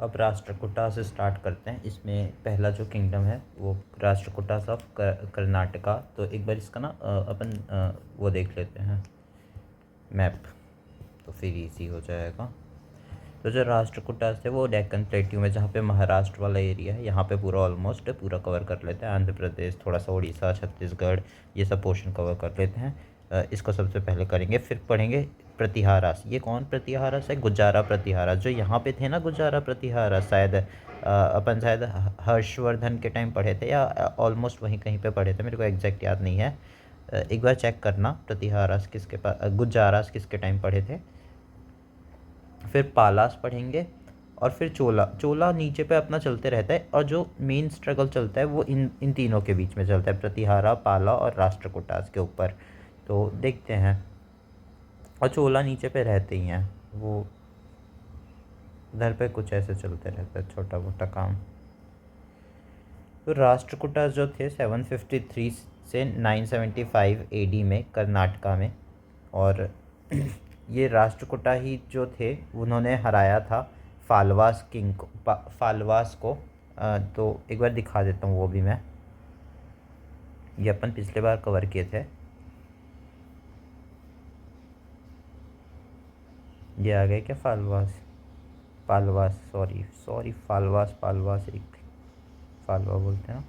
अब राष्ट्रकूटा से स्टार्ट करते हैं। इसमें पहला जो किंगडम है वो राष्ट्रकूटास ऑफ कर्नाटका। तो एक बार इसका ना अपन वो देख लेते हैं मैप, तो फिर इजी हो जाएगा। तो जो राष्ट्रकूटास थे वो डेक्कन प्लेट्यू में, जहाँ पे महाराष्ट्र वाला एरिया है, यहाँ पे पूरा ऑलमोस्ट पूरा कवर कर लेते हैं। आंध्र प्रदेश, थोड़ा सा उड़ीसा, छत्तीसगढ़, ये सब पोर्शन कवर कर लेते हैं। इसको सबसे पहले करेंगे। फिर पढ़ेंगे प्रतिहारास। ये कौन प्रतिहारास है? गुजारा प्रतिहारास। जो यहाँ पे थे ना गुजारा प्रतिहारास, शायद अपन शायद हर्षवर्धन के टाइम पढ़े थे या ऑलमोस्ट वहीं कहीं पे पढ़े थे, मेरे को एग्जैक्ट याद नहीं है। एक बार चेक करना प्रतिहारास किसके पास, गुजारास किसके टाइम पढ़े थे। फिर पालास पढ़ेंगे और फिर चोला। चोला नीचे पे अपना चलते रहता है, और जो मेन स्ट्रगल चलता है वो इन तीनों के बीच में चलता है, प्रतिहारा, पाला और राष्ट्रकूटास के ऊपर। तो देखते हैं। और चोला नीचे पे रहते ही हैं, वो उधर पे कुछ ऐसे चलते रहता है छोटा मोटा काम। तो राष्ट्रकूटास जो थे 753 से 975 एडी में कर्नाटका में, और ये राष्ट्रकूटा ही जो थे उन्होंने हराया था फालवास किंग को, फालवास को। तो एक बार दिखा देता हूँ वो भी मैं, ये अपन पिछले बार कवर किए थे। ये आ गए क्या? फालवास, पालवास, सॉरी फालवास, पालवास एक फालवा बोलते हैं।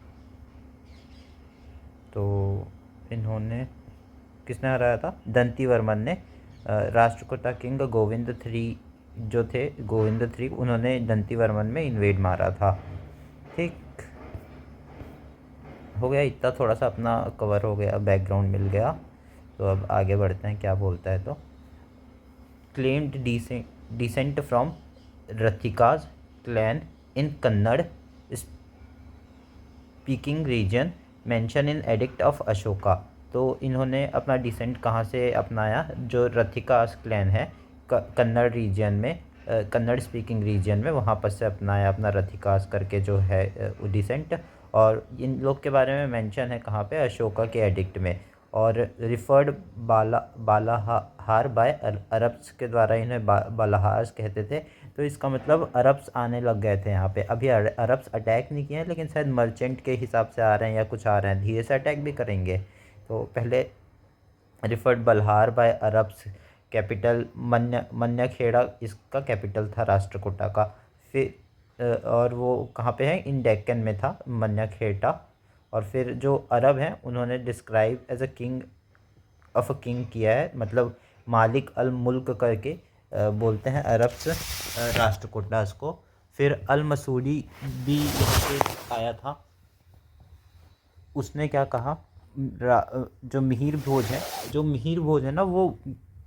तो इन्होंने, किसने हराया था? दंती वर्मन ने। राष्ट्रकूटा किंग गोविंद थ्री जो थे, गोविंद थ्री, उन्होंने दंती वर्मन में इन्वेड मारा था। ठीक हो गया, इतना थोड़ा सा अपना कवर हो गया, बैकग्राउंड मिल गया। तो अब आगे बढ़ते हैं, क्या बोलता है। तो claimed descent from Rathika's clan in Kannada speaking region mentioned in Edict of Ashoka। तो इन्होंने अपना डिसेंट कहाँ से अपनाया? जो रथिकास क्लैन है कन्नड़ रीजन में, कन्नड़ स्पीकिंग रीजन में, वहाँ पर से अपनाया अपना रथिकास करके जो है डिसेंट। और इन लोग के बारे में मेंशन है कहाँ पे? अशोका के एडिक्ट में। और रिफर्ड बालाहार बाय अरब्स के द्वारा इन्हें बालाहार्स कहते थे। तो इसका मतलब अरब्स आने लग गए थे यहाँ पे। अभी अरब्स अटैक नहीं किए हैं, लेकिन शायद मर्चेंट के हिसाब से आ रहे हैं या कुछ आ रहे हैं, धीरे से अटैक भी करेंगे। तो पहले रिफर्ड बल्हार बाय अरब्स, कैपिटल मन्याखेड़ा इसका कैपिटल था राष्ट्रकूटा का। फिर और वो कहाँ पे है? इन डेक्कन में था मन्याखेड़ा। और फिर जो अरब हैं उन्होंने describe as a king of a king किया है, मतलब मालिक अल मुल्क करके बोलते हैं अरब्स राष्ट्रकूटास को। फिर अल मसूरी भी यहाँ पे आया था। उसने क्या कहा? जो मिहिर भोज है, ना वो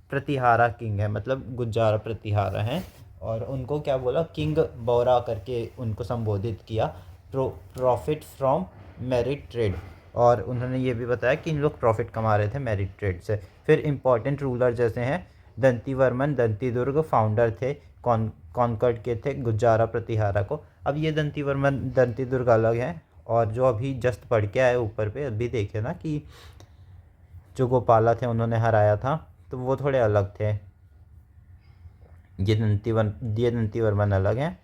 प्रतिहारा किंग है, मतलब गुज्जारा प्रतिहारा हैं। और उनको क्या बोला? किंग बोरा करके उनको संबोधित किया। Profit from merit trade. और उन्होंने ये भी बताया कि इन लोग प्रॉफिट कमा रहे थे मेरिट ट्रेड से। फिर इंपॉर्टेंट रूलर जैसे हैं दंती वर्मन, दंती दुर्ग फाउंडर थे, कॉन्कर्ड के थे गुज्जारा प्रतिहारा को। अब ये दंती वर्मन, दंती दुर्ग अलग हैं। और जो अभी जस्ट पढ़ के आए ऊपर पे, अभी देखे ना कि जो गोपाला थे उन्होंने हराया था, तो वो थोड़े अलग थे। ये दंती वर्मन अलग हैं।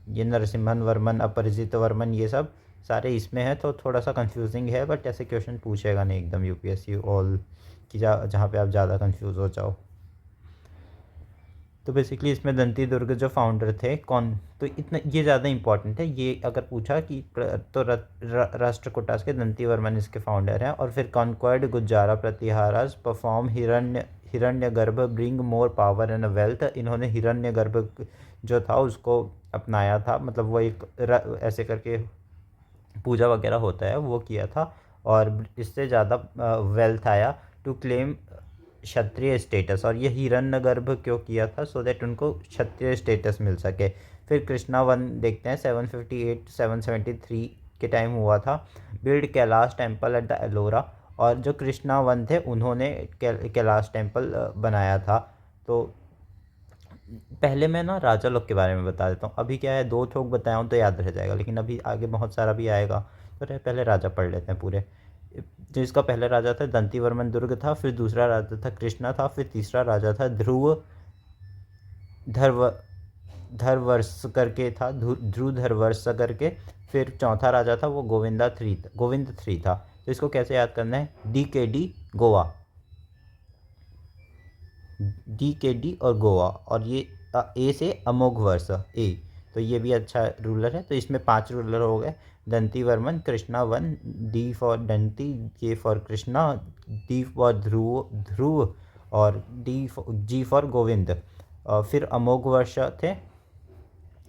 ये नरसिम्हन वर्मन, अपरिजित वर्मन, ये सब सारे इसमें हैं। तो थोड़ा सा कंफ्यूजिंग है, बट ऐसे क्वेश्चन पूछेगा नहीं एकदम यूपीएससी ऑल कि जहाँ पे आप ज़्यादा कंफ्यूज हो जाओ। तो बेसिकली इसमें दंती दुर्ग जो फाउंडर थे कौन, तो इतना ये ज़्यादा इंपॉर्टेंट है। ये अगर पूछा कि तो राष्ट्रकूटास के दंती वर्मन इसके फाउंडर हैं। और फिर conquered Gurjara Pratiharas perform Hiranyagarbha bring more power and wealth. इन्होंने हिरण्यगर्भ जो था उसको अपनाया था, मतलब वो एक ऐसे करके पूजा वगैरह होता है वो किया था, और इससे ज़्यादा वेल्थ आया। To claim Kshatriya status. और ये हिरण्यगर्भ क्यों किया था? सो दैट उनको क्षत्रिय स्टेटस मिल सके। फिर कृष्णा वन देखते हैं, 758 773 के टाइम हुआ था। Build Kailash temple at the Ellora. और जो कृष्णा वन थे उन्होंने कैलाश टेम्पल बनाया था। तो पहले मैं ना राजा लोग के बारे में बता देता हूँ। अभी क्या है, दो ठोक बताया हूँ तो याद रह जाएगा, लेकिन अभी आगे बहुत सारा भी आएगा। तो पहले राजा पढ़ लेते हैं पूरे। जो इसका पहला राजा था दंती वर्मन दुर्ग था, फिर दूसरा राजा था कृष्णा था, फिर तीसरा राजा था ध्रुव धर्व ध्रुधरवर्ष करके था, ध्रुधरवर्ष करके। फिर चौथा राजा था वो गोविंद थ्री था। तो इसको कैसे याद करना है, DKD गोवा, DKD और गोवा, और ये ए से अमोघवर्ष ए, तो ये भी अच्छा रूलर है। तो इसमें 5 रूलर हो गए, Danti Varman, Krishna one, D for Danti, K for Krishna, D for Dhruva और G फॉर गोविंद। फिर अमोघवर्ष थे,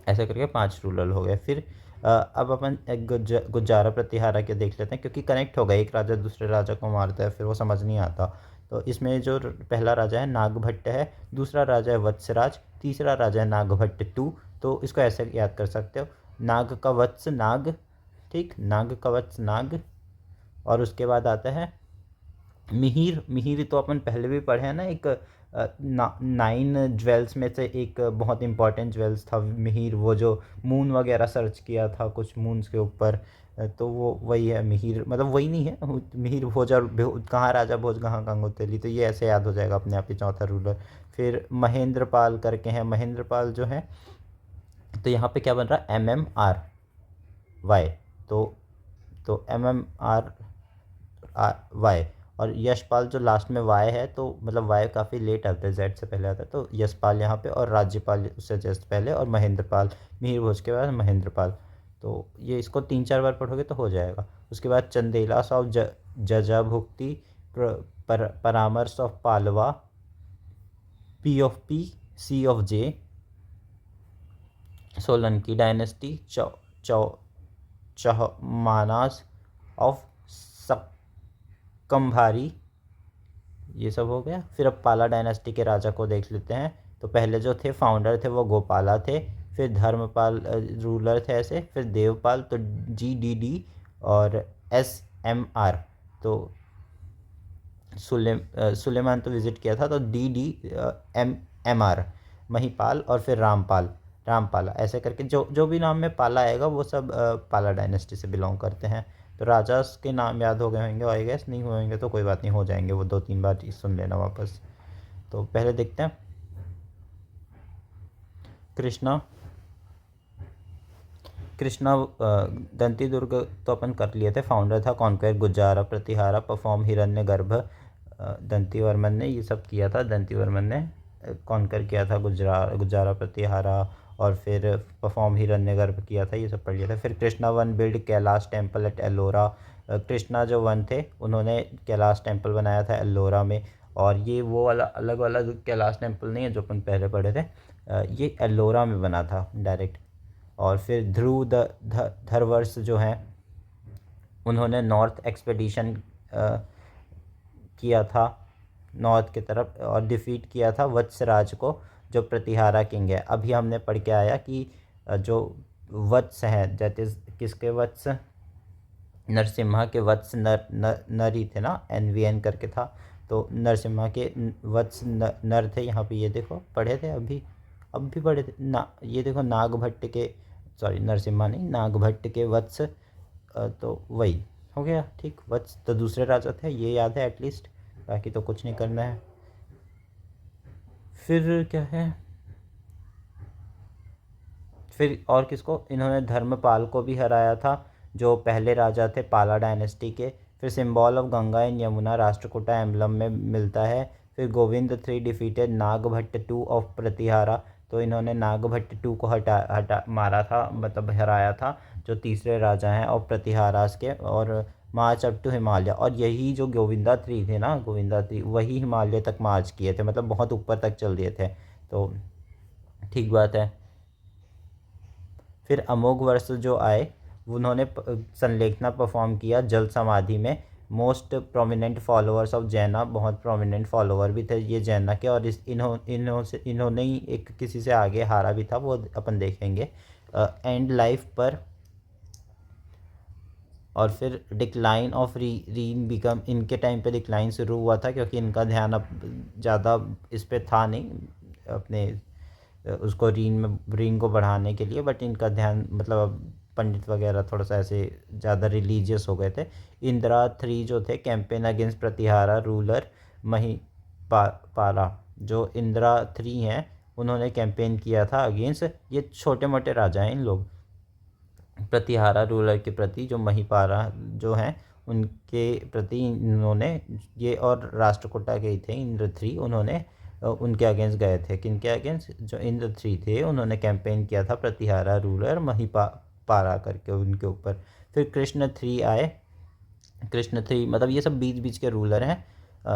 ऐसे करके 5 रूलर हो गए। फिर अब अपन एक गुज्जारा प्रतिहारा के देख लेते हैं, क्योंकि कनेक्ट हो गए, एक राजा दूसरे राजा को मारता है फिर वो समझ नहीं आता। तो इसमें जो पहला राजा है नागभट्ट है, दूसरा राजा है वत्सराज, तीसरा राजा है नागभट्ट 2। तो इसको ऐसे याद कर सकते हो, नाग का वत्स नाग, ठीक, नाग का वत्स नाग। और उसके बाद आता है मिहिर। मिहिर तो अपन पहले भी पढ़े हैं ना, एक 9 ज्वेल्स में से एक बहुत इंपॉर्टेंट ज्वेल्स था मिहिर, वो जो मून वगैरह सर्च किया था कुछ मून्स के ऊपर। तो वो वही है मिहिर, मतलब वही नहीं है मिहिर भोज, और कहाँ राजा भोज कहाँ गंगोत्री, तो ये ऐसे याद हो जाएगा अपने आप ही, चौथा रूलर। फिर महेंद्रपाल करके हैं, महेंद्रपाल जो है, तो यहाँ पे क्या बन रहा है, MMRY, तो MMRY। और यशपाल जो लास्ट में वाई है, तो मतलब वाई काफ़ी लेट आता है, जेड से पहले आता है, तो यशपाल यहाँ पे, और राज्यपाल उससे जस्ट पहले, और महेंद्रपाल, मिहिर भोज के बाद महेंद्रपाल। तो ये इसको 3-4 बार पढ़ोगे तो हो जाएगा। उसके बाद चंदेलास ऑफ जजाभुक्ति, परामर्श ऑफ पालवा, P of P, C of J, Solanki dynasty, Chahamanas of Shakambhari, ये सब हो गया। फिर अब पाला डायनेस्टी के राजा को देख लेते हैं। तो पहले जो थे फाउंडर थे वो गोपाला थे, फिर धर्मपाल रूलर थे ऐसे, फिर देवपाल, तो GDD और SMR। तो सुलेमान तो विजिट किया था, तो DDMR, महिपाल, और फिर रामपाला, ऐसे करके जो जो भी नाम में पाला आएगा वो सब पाला डायनेस्टी से बिलोंग करते हैं। तो राजा के नाम याद हो गए होंगे, आई गेस, नहीं हुए होंगे तो कोई बात नहीं, हो जाएंगे वो, 2-3 बार सुन लेना वापस। तो पहले देखते हैं कृष्णा दंती दुर्ग तो अपन कर लिए थे, फाउंडर था, कॉन्क्वेर गुज्जारा प्रतिहारा, परफॉर्म हिरण्यगर्भ, दंती वर्मन ने ये सब किया था, दंती वर्मन ने कॉन्कर किया था गुज्जारा प्रतिहारा, और फिर परफॉर्म हिरण्यगर्भ किया था, ये सब पढ़ लिया था। फिर Krishna one build Kailash temple at Ellora. Krishna जो वन थे उन्होंने कैलाश टेम्पल बनाया था एलोरा में, और ये वो वाला अलग वाला जो कैलाश टेम्पल नहीं है जो अपन पहले पढ़े थे, ये एलोरा में बना था डायरेक्ट। और फिर ध्रुधरवर्ष जो हैं उन्होंने नॉर्थ एक्सपेडिशन किया था नॉर्थ की तरफ, और डिफीट किया था वत्सराज को जो प्रतिहारा किंग है। अभी हमने पढ़ के आया कि जो वत्स हैं, दैट इज़ किसके वत्स, नरसिम्हा के वत्स, नर ही थे ना, NVN करके था, तो नरसिम्हा के वत्स नर थे। यहाँ पे ये देखो पढ़े थे अभी पढ़े थे ना, ये देखो नागभट्ट के, सॉरी नरसिम्हा नहीं, नागभट्ट के वत्स, तो वही हो गया, ठीक। वत्स तो दूसरे राजा थे, ये याद है एटलीस्ट, बाकी तो कुछ नहीं करना है। फिर क्या है, फिर और किसको, इन्होंने धर्मपाल को भी हराया था जो पहले राजा थे पाला डायनेस्टी के। फिर symbol of Ganga and Yamuna Rashtrakuta emblem में मिलता है। फिर गोविंद 3 डिफीटेड नागभट्ट 2 ऑफ प्रतिहारा, तो इन्होंने नागभट्ट 2 को हटा मारा था, मतलब हराया था, जो तीसरे राजा हैं और प्रतिहारास के, और मार्च अप टू हिमालय। और यही जो गोविंदा 3 थे ना, गोविंदा 3 वही हिमालय तक मार्च किए थे, मतलब बहुत ऊपर तक चल दिए थे, तो ठीक बात है। फिर अमोघ वर्ष जो आए उन्होंने संलेखना परफॉर्म किया जल समाधि में। मोस्ट प्रोमिनेंट फॉलोअर्स ऑफ जैना, बहुत प्रोमिनेंट फॉलोअर भी थे ये जैना के, और इन्होंने ही एक किसी से आगे हारा भी था, वो अपन देखेंगे एंड लाइफ पर। और फिर डिक्लाइन ऑफ रीन बिकम, इनके टाइम पे डिक्लाइन शुरू हुआ था, क्योंकि इनका ध्यान अब ज़्यादा इस पर था नहीं, अपने उसको रीन को बढ़ाने के लिए, बट इनका ध्यान मतलब अब पंडित वगैरह थोड़ा सा ऐसे ज़्यादा रिलीजियस हो गए थे। इंदिरा 3 जो थे कैंपेन अगेंस्ट प्रतिहारा रूलर पारा, जो इंदिरा 3 हैं उन्होंने कैंपेन किया था अगेंस्ट, ये छोटे मोटे राजा हैं इन लोग, प्रतिहारा रूलर के प्रति, जो महिपारा जो हैं उनके प्रति इन्होंने ये, और राष्ट्रकूटा के ही थे इंद्रथ्री, उन्होंने उनके अगेंस्ट गए थे। किनके अगेंस्ट? जो इंद्रथ्री थे उन्होंने कैंपेन किया था प्रतिहारा रूलर पारा करके उनके ऊपर। फिर कृष्ण थ्री आए। कृष्ण थ्री मतलब ये सब बीच बीच के रूलर हैं,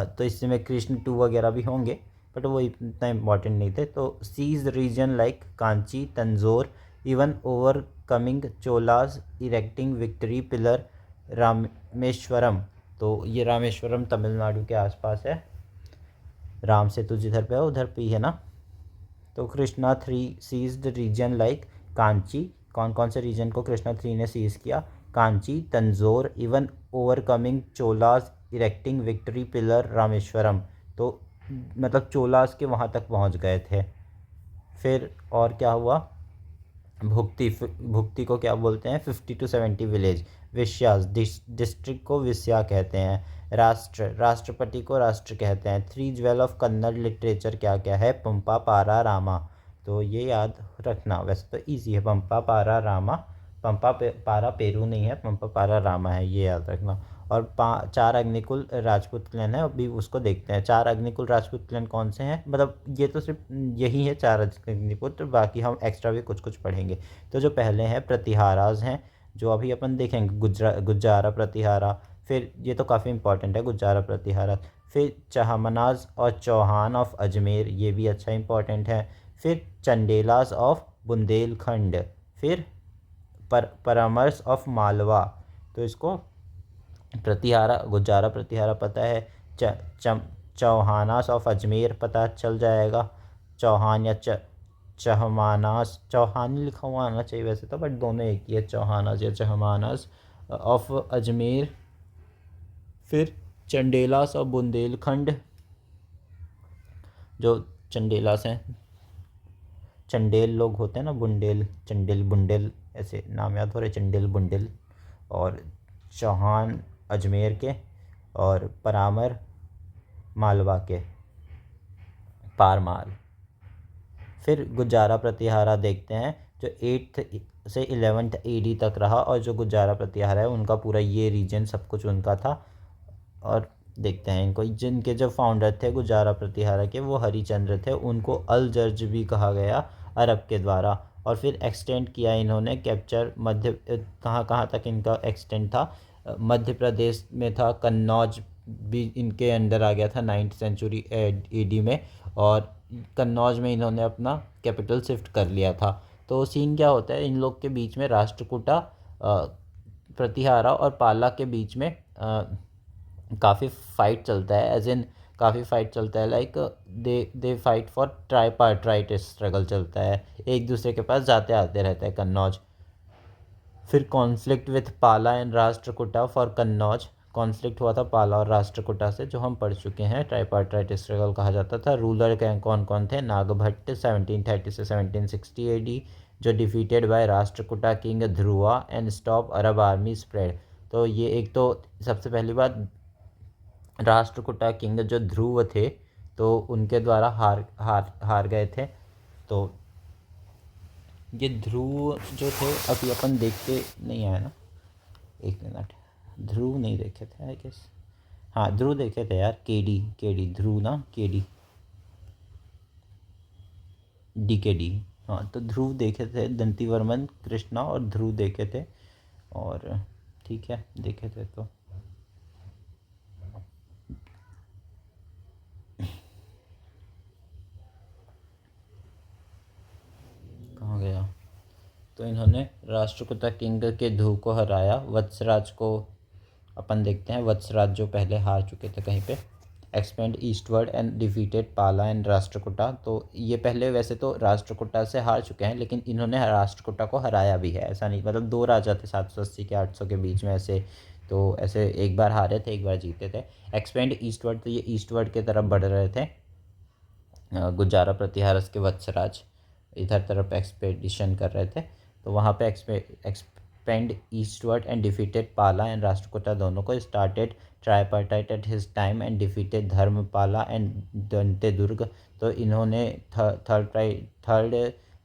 तो इसमें कृष्ण टू वगैरह भी होंगे, बट वो इतना इम्पॉर्टेंट नहीं थे। तो seize region like Kanchi, Tanjore, even overcoming Cholas, erecting victory pillar, Rameshwaram. तो ये रामेश्वरम तमिलनाडु के आसपास है, राम सेतु जिधर पे है उधर पे ही है ना। तो Krishna three seized region like Kanchi, कौन कौन से रीजन को कृष्णा थ्री ने सीज किया? Kanchi, Tanjore, even overcoming Cholas, erecting victory pillar, Rameshwaram. तो मतलब चोलास के वहाँ तक पहुँच गए थे। फिर और क्या हुआ? भुक्ति, भुक्ति को क्या बोलते हैं? 50 to 70 विलेज। विश्यास, डिस्ट्रिक्ट को विस्या कहते हैं। राष्ट्र, राष्ट्रपति को राष्ट्र कहते हैं। Three jewel of Kannada literature क्या क्या है? पंपा, पारा, रामा। तो ये याद रखना, वैसे तो इजी है, पंपा, पारा, रामा। पंपा पारा पेरू नहीं है, पंपा पारा रामा है, ये याद रखना। और चार अग्निकुल राजपूत क्लैन है, अभी उसको देखते हैं। चार अग्निकुल राजपूत क्लैन कौन से हैं? मतलब ये तो सिर्फ यही है चार अग्निकुल, तो बाकी हम एक्स्ट्रा भी कुछ कुछ पढ़ेंगे। तो जो पहले हैं प्रतिहाराज हैं, जो अभी अपन देखेंगे, गुज्जारा प्रतिहारा। फिर ये तो काफ़ी इंपॉर्टेंट है, गुज्जारा प्रतिहारा। फिर चहमनाज और चौहान ऑफ अजमेर, ये भी अच्छा इंपॉर्टेंट है। फिर चंडेलास ऑफ बुंदेलखंड। फिर परामर्श ऑफ मालवा। तो इसको प्रतिहारा, गुज्जारा प्रतिहारा पता है। चौहानास ऑफ अजमेर पता चल जाएगा। चौहान या चहमानास, चौहान लिखा हुआ आना चाहिए वैसे तो, बट दोनों एक ही है, चौहानास या चहमानास ऑफ अजमेर। फिर चंडेलास ऑफ बुंदेलखंड, जो चंडेलास हैं, चंडेल लोग होते हैं ना, बुंडेल, चंडेल, बुंडेल, ऐसे नाम याद हो रहे, चंडेल, बुंडेल। और चौहान अजमेर के, और परामर मालवा के, पारमार। फिर गुज्जारा प्रतिहारा देखते हैं, जो 8th से 11th AD तक रहा, और जो गुज्जारा प्रतिहारा है उनका पूरा ये रीजन सब कुछ उनका था। और देखते हैं इनको, जिनके जो फाउंडर थे गुज्जारा प्रतिहारा के, वो हरिचंद्र थे, उनको अल जर्ज भी कहा गया अरब के द्वारा। और फिर एक्सटेंड किया इन्होंने कैप्चर, मध्य कहाँ कहाँ तक इनका एक्सटेंड था? मध्य प्रदेश में था, कन्नौज भी इनके अंडर आ गया था 9th सेंचुरी AD में, और कन्नौज में इन्होंने अपना कैपिटल शिफ्ट कर लिया था। तो सीन क्या होता है, इन लोग के बीच में राष्ट्रकूटा, प्रतिहारा और पाला के बीच में काफ़ी फाइट चलता है, एज इन काफ़ी फाइट चलता है, like they fight for tripartite struggle चलता है, एक दूसरे के पास जाते आते रहते हैं कन्नौज। फिर कॉन्फ्लिक्ट विथ पाला and Rashtrakuta for Kannauj, conflict हुआ था पाला और राष्ट्रकूटा से, जो हम पढ़ चुके हैं, ट्राइपार्टाइट स्ट्रगल कहा जाता था। रूलर कौन कौन थे? नागभट्ट 1730 से 1760 AD, जो defeated by Rashtrakuta king Dhruva and stop Arab army spread. तो ये एक तो सबसे पहली बात, राष्ट्रकूटा किंग जो ध्रुव थे, तो उनके द्वारा हार गए थे। तो ये ध्रुव जो थे, अभी अपन देखते नहीं आए ना, एक मिनट, ध्रुव नहीं देखे थे आई गेस, हाँ ध्रुव देखे थे यार, केडी ध्रुव ना, DKD, हाँ तो ध्रुव देखे थे, दंतीवर्मन, कृष्णा और ध्रुव देखे थे। और ठीक है, देखे थे तो कहाँ गया? तो इन्होंने राष्ट्रकूटा किंग के ध्रुव को हराया। वत्सराज को अपन देखते हैं, वत्सराज जो पहले हार चुके थे कहीं पे। Expand eastward and defeated Pala and Rashtrakuta. तो ये पहले वैसे तो राष्ट्रकूटा से हार चुके हैं, लेकिन इन्होंने राष्ट्रकूटा को हराया भी है, ऐसा नहीं, मतलब दो राजा थे 780 के 800 के बीच में ऐसे, तो ऐसे एक बार हारे थे, एक बार जीते थे। एक्सपेंड ईस्टवर्ड, तो ये ईस्टवर्ड की तरफ बढ़ रहे थे, गुज्जारा प्रतिहारस के वत्सराज इधर तरफ एक्सपेडिशन कर रहे थे, तो वहाँ पे expand eastward and defeated Pala and Rashtrakuta दोनों को, started tripartite at his time and defeated Dharmapala and Dantidurga. तो इन्होंने थर्ड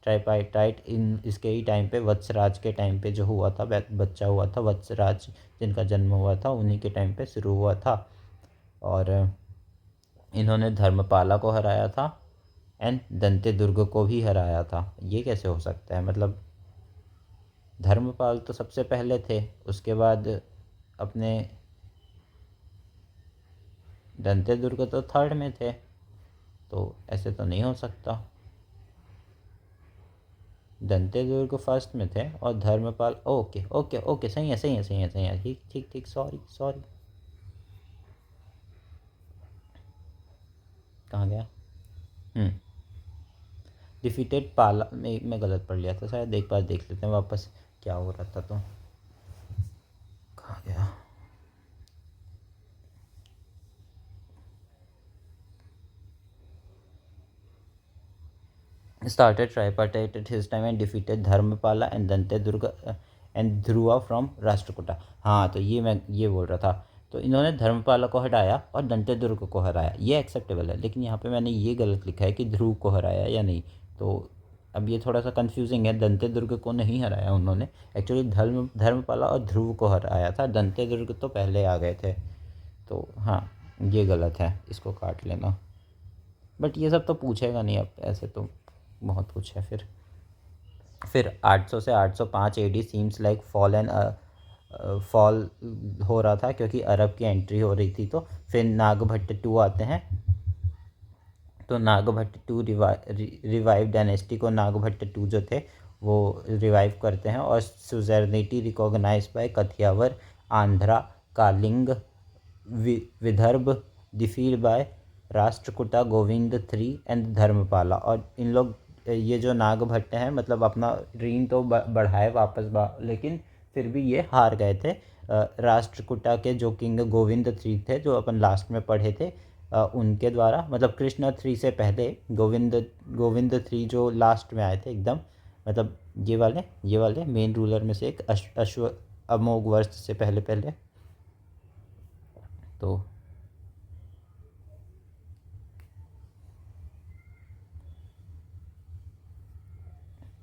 ट्राइपार्टाइट इन इसके ही टाइम पे, वत्सराज के टाइम पे जो हुआ था, बच्चा हुआ था वत्सराज जिनका जन्म हुआ था, उन्हीं के टाइम पे शुरू हुआ था। और इन्होंने धर्मपाला को हराया था एंड दंतेदुर्ग को भी हराया था। ये कैसे हो सकता है? मतलब धर्मपाल तो सबसे पहले थे, उसके बाद अपने दंतेदुर्ग तो थर्ड में थे, तो ऐसे तो नहीं हो सकता। दंतेदुर्ग फर्स्ट में थे और धर्मपाल, ओके ओके ओके, सही है सही है सही है सही है, ठीक ठीक ठीक, सॉरी सॉरी, कहाँ गया? डिफीटेड पाला मैं गलत पढ़ लिया था शायद, एक बार देख लेते हैं वापस क्या हो रहा था। तो कहाँ गया? started tripartite at his time and defeated Dharmapala and Dantidurga and Dhruva from Rashtrakuta. हाँ, तो ये मैं ये बोल रहा था। तो इन्होंने धर्मपाला को हटाया और दंतेदुर्ग को हराया, ये एक्सेप्टेबल है। लेकिन यहाँ पे मैंने ये गलत लिखा है कि ध्रुव को हराया या नहीं। तो अब ये थोड़ा सा कंफ्यूजिंग है, दंतेदुर्ग को नहीं हराया उन्होंने, एक्चुअली धर्मपाला और ध्रुव को हराया था, दंतेदुर्ग तो पहले आ गए थे। तो हाँ, ये गलत है, इसको काट लेना। बट ये सब तो पूछेगा नहीं अब, ऐसे तो बहुत कुछ है। फिर 800 से 805 एडी सीम्स लाइक फॉल हो रहा था, क्योंकि अरब की एंट्री हो रही थी। तो फिर नागभट्ट टू आते हैं। तो नागभट्ट टू रिवाइव डायनेस्टी को नागभट्ट टू जो थे वो रिवाइव करते हैं, और suzerainty recognise by Kathiawar, Andhra, Kalinga, Vidarbha, defeated by Rashtrakuta, Govind three and Dharmapala. और इन लोग ये जो नागभट्ट हैं, मतलब अपना रीन तो बढ़ाए वापस लेकिन फिर भी ये हार गए थे। राष्ट्रकूटा के जो किंग गोविंद थ्री थे, जो अपन लास्ट में पढ़े थे, उनके द्वारा, मतलब कृष्ण थ्री से पहले गोविंद थ्री जो लास्ट में आए थे एकदम, मतलब ये वाले मेन रूलर में से एक, अश्व अमोघ वर्ष से पहले पहले। तो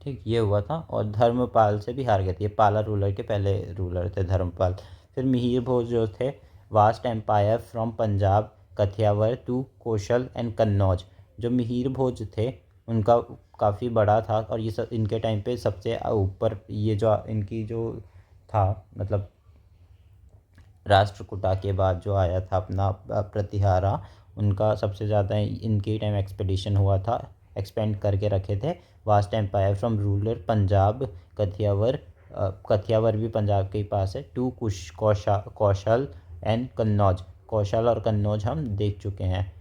ठीक, ये हुआ था। और धर्मपाल से भी हार गए थे, ये पाला रूलर के पहले रूलर थे धर्मपाल। फिर मिहिर भोज जो थे, vast empire from Punjab Kathiawar to Kaushal and Kannauj. जो मिहिर भोज थे उनका काफ़ी बड़ा था, और ये सब इनके टाइम पे सबसे ऊपर, ये जो इनकी जो था, मतलब राष्ट्रकूटा के बाद जो आया था अपना प्रतिहारा, उनका सबसे ज़्यादा इनके टाइम एक्सपेडिशन हुआ था, एक्सपेंड करके रखे थे। Vast empire from ruler Punjab Kathiawar, Kathiawar भी पंजाब के ही पास है, टू कौशल एंड कन्नौज। कौशल और कन्नौज हम देख चुके हैं।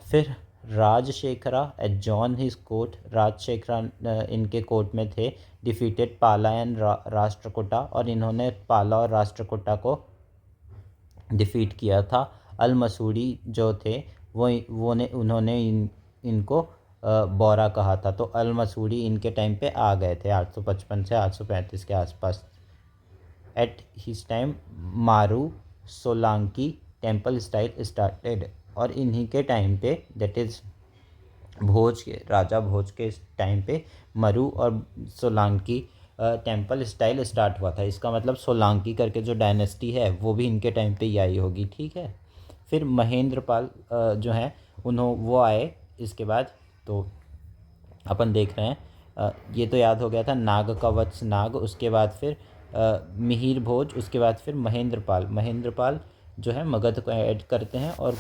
फिर Rajashekhara at John his court, Rajashekhara इनके कोर्ट में थे। डिफीटेड पाला एंड राष्ट्रकूटा, और इन्होंने पाला और राष्ट्रकूटा को डिफीट किया था। अल मसूरी जो थे उन्होंने इनको बोरा कहा था। तो अल मसूरी इनके टाइम पे आ गए थे 855 से 835 के आसपास। एट हिज टाइम मारू सोलांकी टेम्पल स्टाइल स्टार्टेड, और इन्हीं के टाइम पे, दैट इज़ भोज के राजा भोज के टाइम पे मरु और सोलांकी टेम्पल स्टाइल स्टार्ट हुआ था। इसका मतलब सोलांकी करके जो डायनेस्टी है वो भी इनके टाइम पे ही आई होगी, ठीक है। फिर महेंद्रपाल जो हैं वो आए इसके बाद। तो अपन देख रहे हैं, ये तो याद हो गया था, नाग कवच नाग, उसके बाद फिर मिहिर भोज, उसके बाद फिर महेंद्रपाल जो है मगध को ऐड करते हैं। और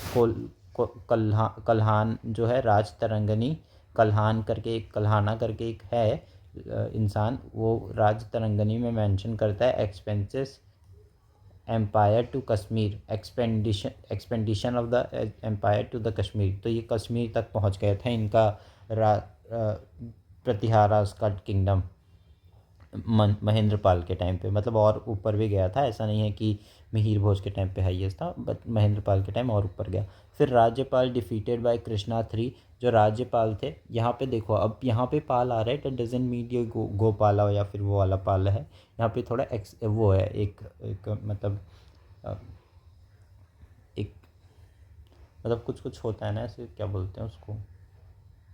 कल्हान जो है राज तरंगनी, कल्हाना करके एक है इंसान, वो राज तरंगनी में मेंशन करता है expenses empire to Kashmir, expedition of the empire to the Kashmir. तो ये कश्मीर तक पहुंच गया था इनका प्रतिहारा उसका किंगडम। महेंद्रपाल के टाइम पे, मतलब और ऊपर भी गया था, ऐसा नहीं है कि मिहिर भोज के टाइम पे हाईएस्ट था, बट महेंद्रपाल के टाइम और ऊपर गया। फिर राज्यपाल डिफीटेड बाय कृष्णा III। जो राज्यपाल थे, यहाँ पे देखो, अब यहाँ पे पाल आ रहा है, इट डजंट मीन ये गोपाला या फिर वो वाला पाल है। यहाँ पे थोड़ा वो है, एक मतलब एक मतलब कुछ कुछ होता है ना, ऐसे क्या बोलते हैं उसको,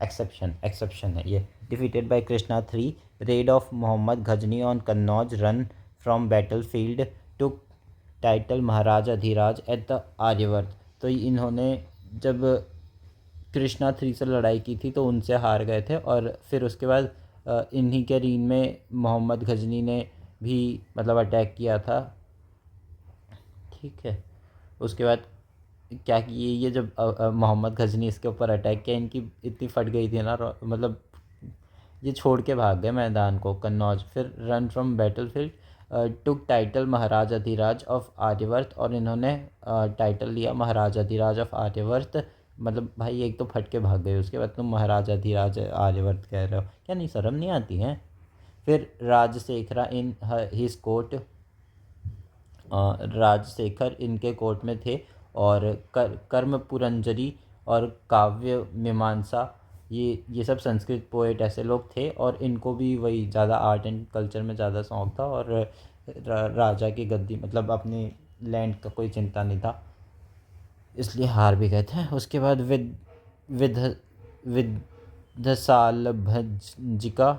एक्सेप्शन है ये। Defeated by Krishna III, raid of Mohammad Ghazni on Kannauj, run from battlefield, took title Maharaja Dhiraj at the Aryavarta. तो इन्होंने जब कृष्णा III से लड़ाई की थी तो उनसे हार गए थे, और फिर उसके बाद इन्हीं के रीन में मोहम्मद गजनी ने भी मतलब अटैक किया था। ठीक है, उसके बाद क्या किए ये, जब मोहम्मद गजनी इसके ऊपर अटैक किया, इनकी इतनी फट गई थी ना, मतलब ये छोड़ के भाग गए मैदान को, कन्नौज। फिर run from battlefield, took title Maharaja Dhiraj of Aryavarta, और इन्होंने टाइटल लिया महाराजा धीराज ऑफ आर्यवर्त। मतलब भाई एक तो फट के भाग गए, उसके बाद तुम महाराजा धीराज आर्यवर्त कह रहे हो, क्या नहीं शर्म नहीं आती है। फिर Rajasekhara in his court, Rajshekhar इनके कोर्ट में थे, और कर्म पुरंजरी और काव्य मीमांसा, ये सब संस्कृत पोएट ऐसे लोग थे, और इनको भी वही ज़्यादा आर्ट एंड कल्चर में ज़्यादा शौक था, और राजा की गद्दी मतलब अपनी लैंड का कोई चिंता नहीं था, इसलिए हार भी गए थे। उसके बाद विध विद्धसाल भजिका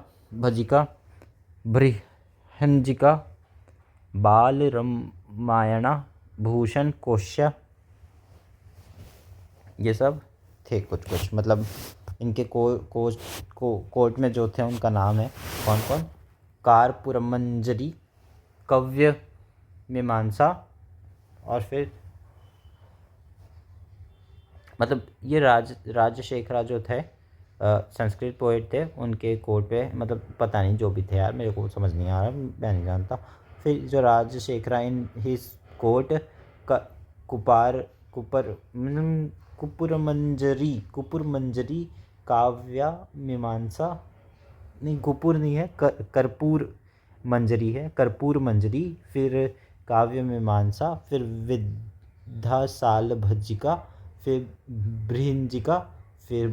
बृहंजिका बाल रामायणा भूषण कोश्या, ये सब थे कुछ कुछ, मतलब इनके कोर्ट में जो थे उनका नाम है कौन कौन, कारपुरमंजरी, कव्य मीमांसा, और फिर मतलब ये राजशेखरा जो थे संस्कृत पोएट थे, उनके कोर्ट पे, मतलब पता नहीं जो भी थे यार, मेरे को समझ नहीं आ रहा, मैं नहीं जानता। फिर जो राजशेखरा इन हिज कोर्ट का कुपार कुपर कुपुर मंजरी काव्या मीमांसा, नहीं गुपुर नहीं है, कर्पूर मंजरी है, कर्पूर मंजरी, फिर काव्य मीमांसा, फिर विद्यासाल भज्जिका, फिर बृहंजिका, फिर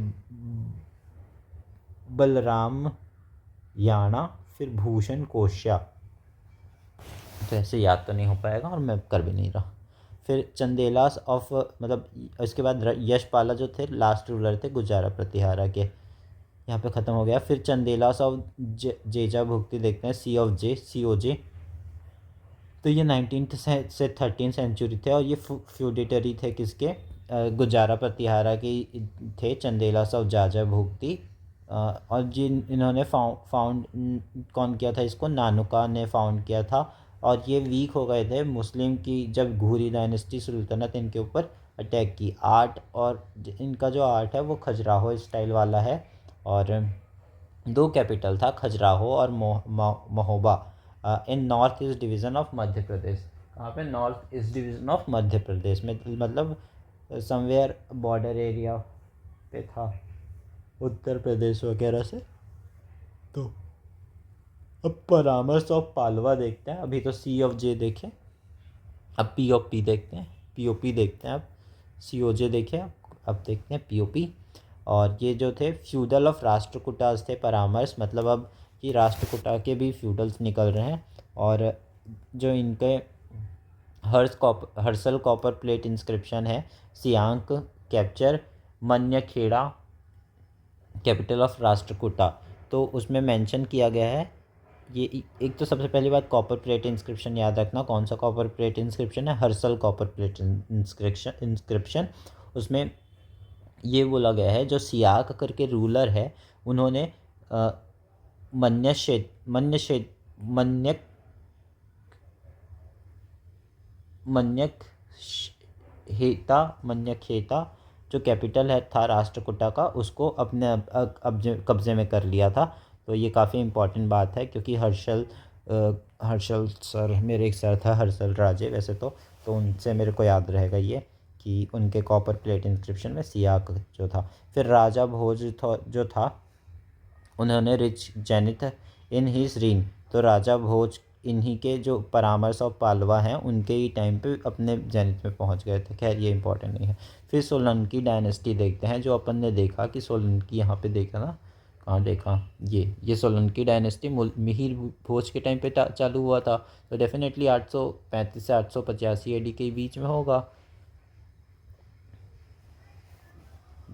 बलराम याना, फिर भूषण कोश्या। तो ऐसे याद तो नहीं हो पाएगा और मैं कर भी नहीं रहा। फिर चंदेलास ऑफ, मतलब इसके बाद यशपाला जो थे लास्ट रूलर थे गुजारा प्रतिहारा के, यहाँ पे ख़त्म हो गया। फिर चंदेलास ऑफ जेजा भुक्ति देखते हैं, COJ। तो ये 19th से 13th सेंचुरी थे, और ये फ्यूडेटरी थे किसके, गुजारा प्रतिहारा के थे, चंदेलास ऑफ जाजा भुक्ति। और जिन इन्होंने फाउंड कौन किया था इसको, नानुका ने फाउंड किया था, और ये वीक हो गए थे मुस्लिम की जब घूरी डायनेस्टी सुल्तनत इनके ऊपर अटैक की। आर्ट, और इनका जो आर्ट है वो खजुराहो स्टाइल वाला है, और दो कैपिटल था, खजुराहो और महोबा, इन north east division of Madhya Pradesh. कहाँ पे, north east division of Madhya Pradesh में, मतलब समवेयर बॉर्डर एरिया पे था उत्तर प्रदेश वगैरह से। तो अब परामर्श ऑफ पालवा देखते हैं, अभी तो COJ देखें, अब POP देखते हैं, POP देखते हैं, अब COJ देखें, अब देखते हैं POP। और ये जो थे फ्यूडल ऑफ राष्ट्रकूटास थे परामर्श, मतलब अब ये राष्ट्रकूटा के भी फ्यूडल्स निकल रहे हैं, और जो इनके हर्सल कॉपर प्लेट इंस्क्रिप्शन है, सियांक कैप्चर, मन्यखेड़ा कैपिटल ऑफ राष्ट्रकूटा, तो उसमें मेंशन किया गया है। ये एक तो सबसे पहली बात, कॉपर प्लेट इंस्क्रिप्शन याद रखना, कौन सा कॉपर प्लेट इंस्क्रिप्शन है, हर्सल कॉपर प्लेट इंस्क्रिप्शन। उसमें ये बोला गया है जो सियाक करके रूलर है, उन्होंने मन्यखेता जो कैपिटल है था राष्ट्रकूटा का, उसको अपने कब्जे में कर लिया था। तो ये काफ़ी इम्पोर्टेंट बात है, क्योंकि हर्षल सर, मेरे एक सर था हर्षल राजे वैसे तो उनसे मेरे को याद रहेगा ये, कि उनके कॉपर प्लेट इंस्क्रिप्शन में सियाक जो था। फिर राजा भोज जो था, उन्होंने reach zenith in his reign, तो राजा भोज इन्हीं के जो परामर्श और पालवा हैं उनके ही टाइम पे अपने जेनिथ में पहुंच गए थे। खैर ये इंपॉर्टेंट नहीं है। फिर सोलंकी डायनेस्टी देखते हैं, जो अपन ने देखा कि सोलंकी यहाँ पे देखा ना, कहाँ देखा, ये सोलंकी डायनेस्टी मिहिर भोज के टाइम पे चालू हुआ था, तो डेफिनेटली 835 से 885 AD के बीच में होगा,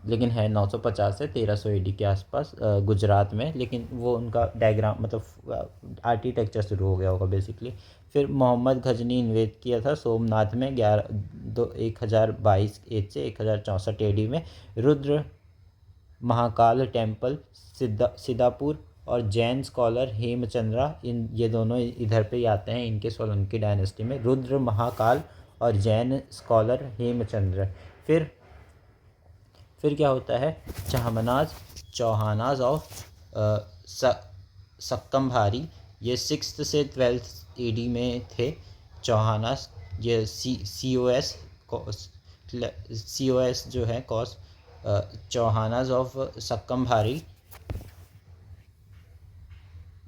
लेकिन है 950 से 1300 AD के आसपास गुजरात में। लेकिन वो उनका डायग्राम मतलब आर्किटेक्चर शुरू हो गया होगा बेसिकली। फिर मोहम्मद गजनी इन्वेट किया था सोमनाथ में 1022 एज से 1064 AD में। रुद्र महाकाल टेम्पल सिद्धापुर और जैन स्कॉलर हेमचंद्रा, ये दोनों इधर पे ही आते हैं इनके सोलंकी डायनेस्टी में, रुद्र महाकाल और जैन स्कॉलर हेमचंद्र। फिर क्या होता है, चौहानाज ऑफ सक्कमभारी, ये 6th से 12th AD में थे चौहानास। ये COS जो है कॉस चौहानाज ऑफ सक्कमभारी,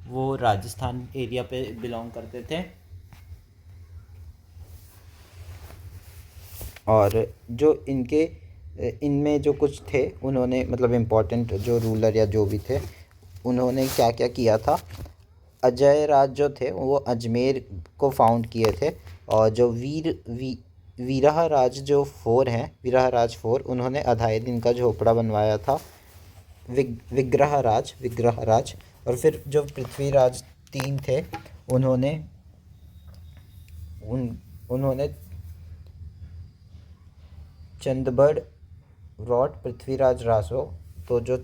वो राजस्थान एरिया पे बिलोंग करते थे। और जो इनमें जो कुछ थे उन्होंने मतलब इम्पोर्टेंट जो रूलर या जो भी थे उन्होंने क्या क्या किया था। अजय राज जो थे वो अजमेर को फाउंड किए थे, और जो वीराह राज जो 4 हैं, वीराह राज 4, उन्होंने अधाई दिन का झोपड़ा बनवाया था, विग्रह राज। और फिर जो पृथ्वीराज 3 थे उन्होंने चंदबड़ रॉट पृथ्वीराज रासो। तो जो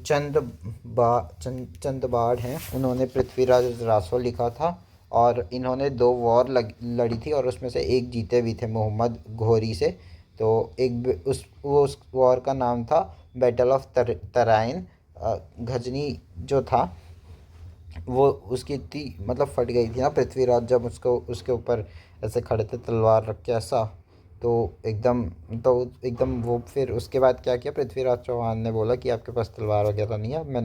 चंदबाड़ हैं उन्होंने पृथ्वीराज रासो लिखा था, और इन्होंने 2 वॉर लड़ी थी और उसमें से एक जीते भी थे मोहम्मद घोरी से। तो उस वॉर का नाम था बैटल ऑफ तराइन। गजनी जो था वो उसकी इतनी मतलब फट गई थी ना पृथ्वीराज, जब उसके ऊपर ऐसे खड़े थे तलवार रख के ऐसा, तो एकदम वो। फिर उसके बाद क्या किया, पृथ्वीराज चौहान ने बोला कि आपके पास तलवार वगैरह नहीं है, मैं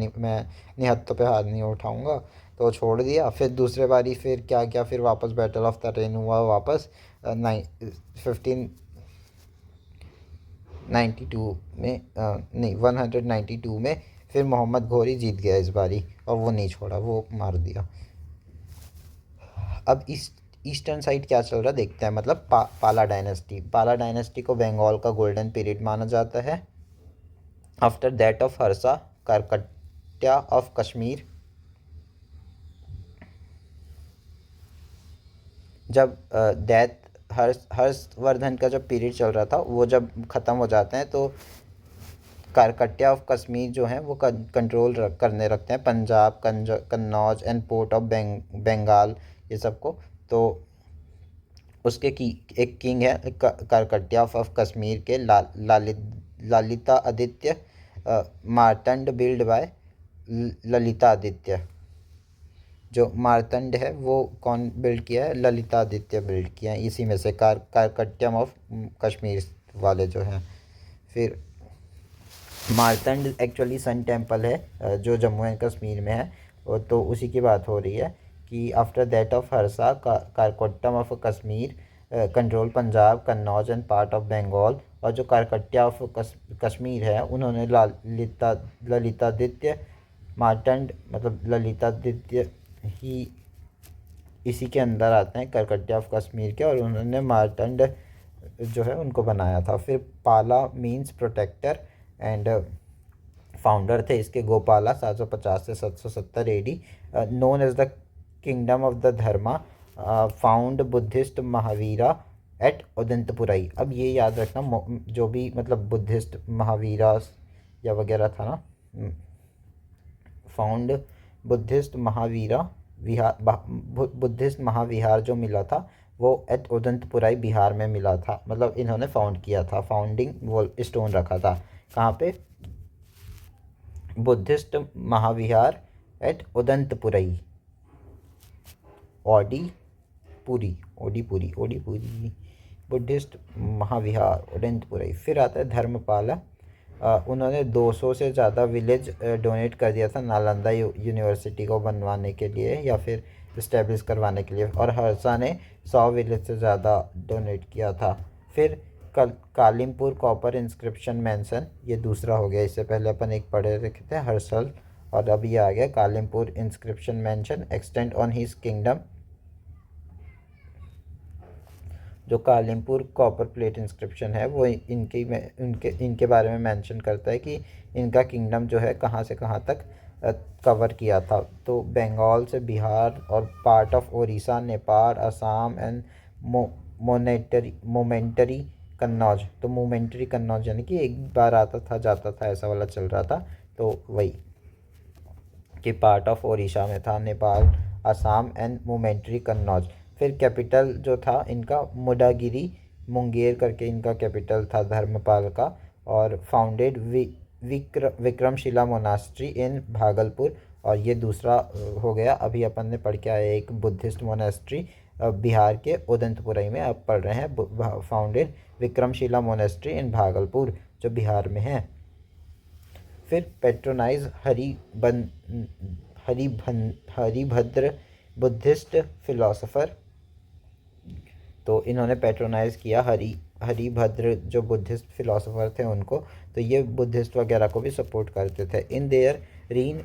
निहत्थों पे हाथ नहीं उठाऊंगा, तो छोड़ दिया। फिर दूसरे बारी फिर क्या किया, फिर वापस बैटल ऑफ तरेन हुआ वापस 1592 में, नहीं 192 में। फिर मोहम्मद घोरी जीत गया इस बारी, और वो नहीं छोड़ा, वो मार दिया। अब ईस्टर्न साइड क्या चल रहा देखते हैं, मतलब पाला डायनेस्टी को बंगाल का गोल्डन पीरियड माना जाता है। After that of Harsha Karkotya of Kashmir. जब हर्षवर्धन का जब पीरियड चल रहा था वो जब ख़त्म हो जाते हैं, तो कारकट्या ऑफ कश्मीर जो हैं वो कंट्रोल करने रखते हैं Punjab, Kannauj and port of Bengal, ये सबको। तो उसके एक किंग है कारकट्या ऑफ कश्मीर के ललिता आदित्य, मार्तंड बिल्ड बाय ललिता आदित्य। जो मार्तंड है वो कौन बिल्ड किया है, ललिता आदित्य बिल्ड किया है। इसी में से कारकट्यम ऑफ कश्मीर वाले जो हैं। फिर मार्तंड एक्चुअली सन टेम्पल है जो जम्मू एंड कश्मीर में है, और तो उसी की बात हो रही है कि after that of Harsha Karkottam of Kashmir control Punjab, Kannauj and part of Bengal. और जो कारकट्या ऑफ कश्मीर है उन्होंने ललितादित्य मार्तंड, मतलब ललितादित्य ही इसी के अंदर आते हैं कारकट्या ऑफ कश्मीर के, और उन्होंने मार्तंड जो है उनको बनाया था। फिर पाला मीन्स प्रोटेक्टर एंड फाउंडर थे इसके गोपाला 750 से 770 AD, known as the kingdom of the Dharma, found Buddhist Mahavira at Udantapuri. अब ये याद रखना, जो भी मतलब बुद्धिस्ट महावीरा या वगैरह था ना, फाउंड बुद्धिस्ट महावीरा विहार, बुद्धिस्ट महाविहार जो मिला था वो एट उदंतपुरई बिहार में मिला था। मतलब इन्होंने फाउंड किया था, फाउंडिंग वो स्टोन रखा था कहाँ पे, बुद्धिस्ट महाविहार एट उदंतपुरई, ओडीपुरी बुद्धिस्ट महाविहार उदंतपुरई। फिर आता है धर्मपाला उन्होंने 200 से ज़्यादा विलेज डोनेट कर दिया था नालंदा यूनिवर्सिटी को बनवाने के लिए या फिर इस्टेब्लिश करवाने के लिए, और हर्षा ने 100 विलेज से ज़्यादा डोनेट किया था। फिर कालिमपुर कॉपर इंस्क्रिप्शन मेंशन, ये दूसरा हो गया। इससे पहले अपन एक पढ़े रखे थे हर्षल, और अब ये आ गया Khalimpur inscription mention extend on his kingdom. जो कालिमपुर कॉपर प्लेट इंस्क्रिप्शन है वो इनके बारे में मेंशन करता है कि इनका किंगडम जो है कहाँ से कहाँ तक कवर किया था। तो बंगाल से बिहार और part of Orissa, Nepal, Assam and momentary Kannauj. तो मोमेंटरी कन्नौज यानी कि एक बार आता था जाता था ऐसा वाला चल रहा था, तो वही कि पार्ट ऑफ उड़ीसा में था, नेपाल, असम एंड मोमेंटरी कन्नौज। फिर कैपिटल जो था इनका मुडागिरी मुंगेर करके इनका कैपिटल था धर्मपाल का। और फाउंडेड विक्रमशिला मोनास्ट्री इन भागलपुर, और ये दूसरा हो गया। अभी अपन ने पढ़ के आए एक बुद्धिस्ट मोनास्ट्री बिहार के उदंतपुरई में, अब पढ़ रहे हैं फाउंडेड विक्रमशिला मोनास्ट्री इन भागलपुर जो बिहार में है। फिर पेट्रोनाइज हरिभद्र बुद्धिस्ट फिलोसोफर, तो इन्होंने पेट्रोनाइज किया हरिभद्र जो बुद्धिस्ट फिलोसोफर थे उनको। तो ये बुद्धिस्ट वगैरह को भी सपोर्ट करते थे। In their reign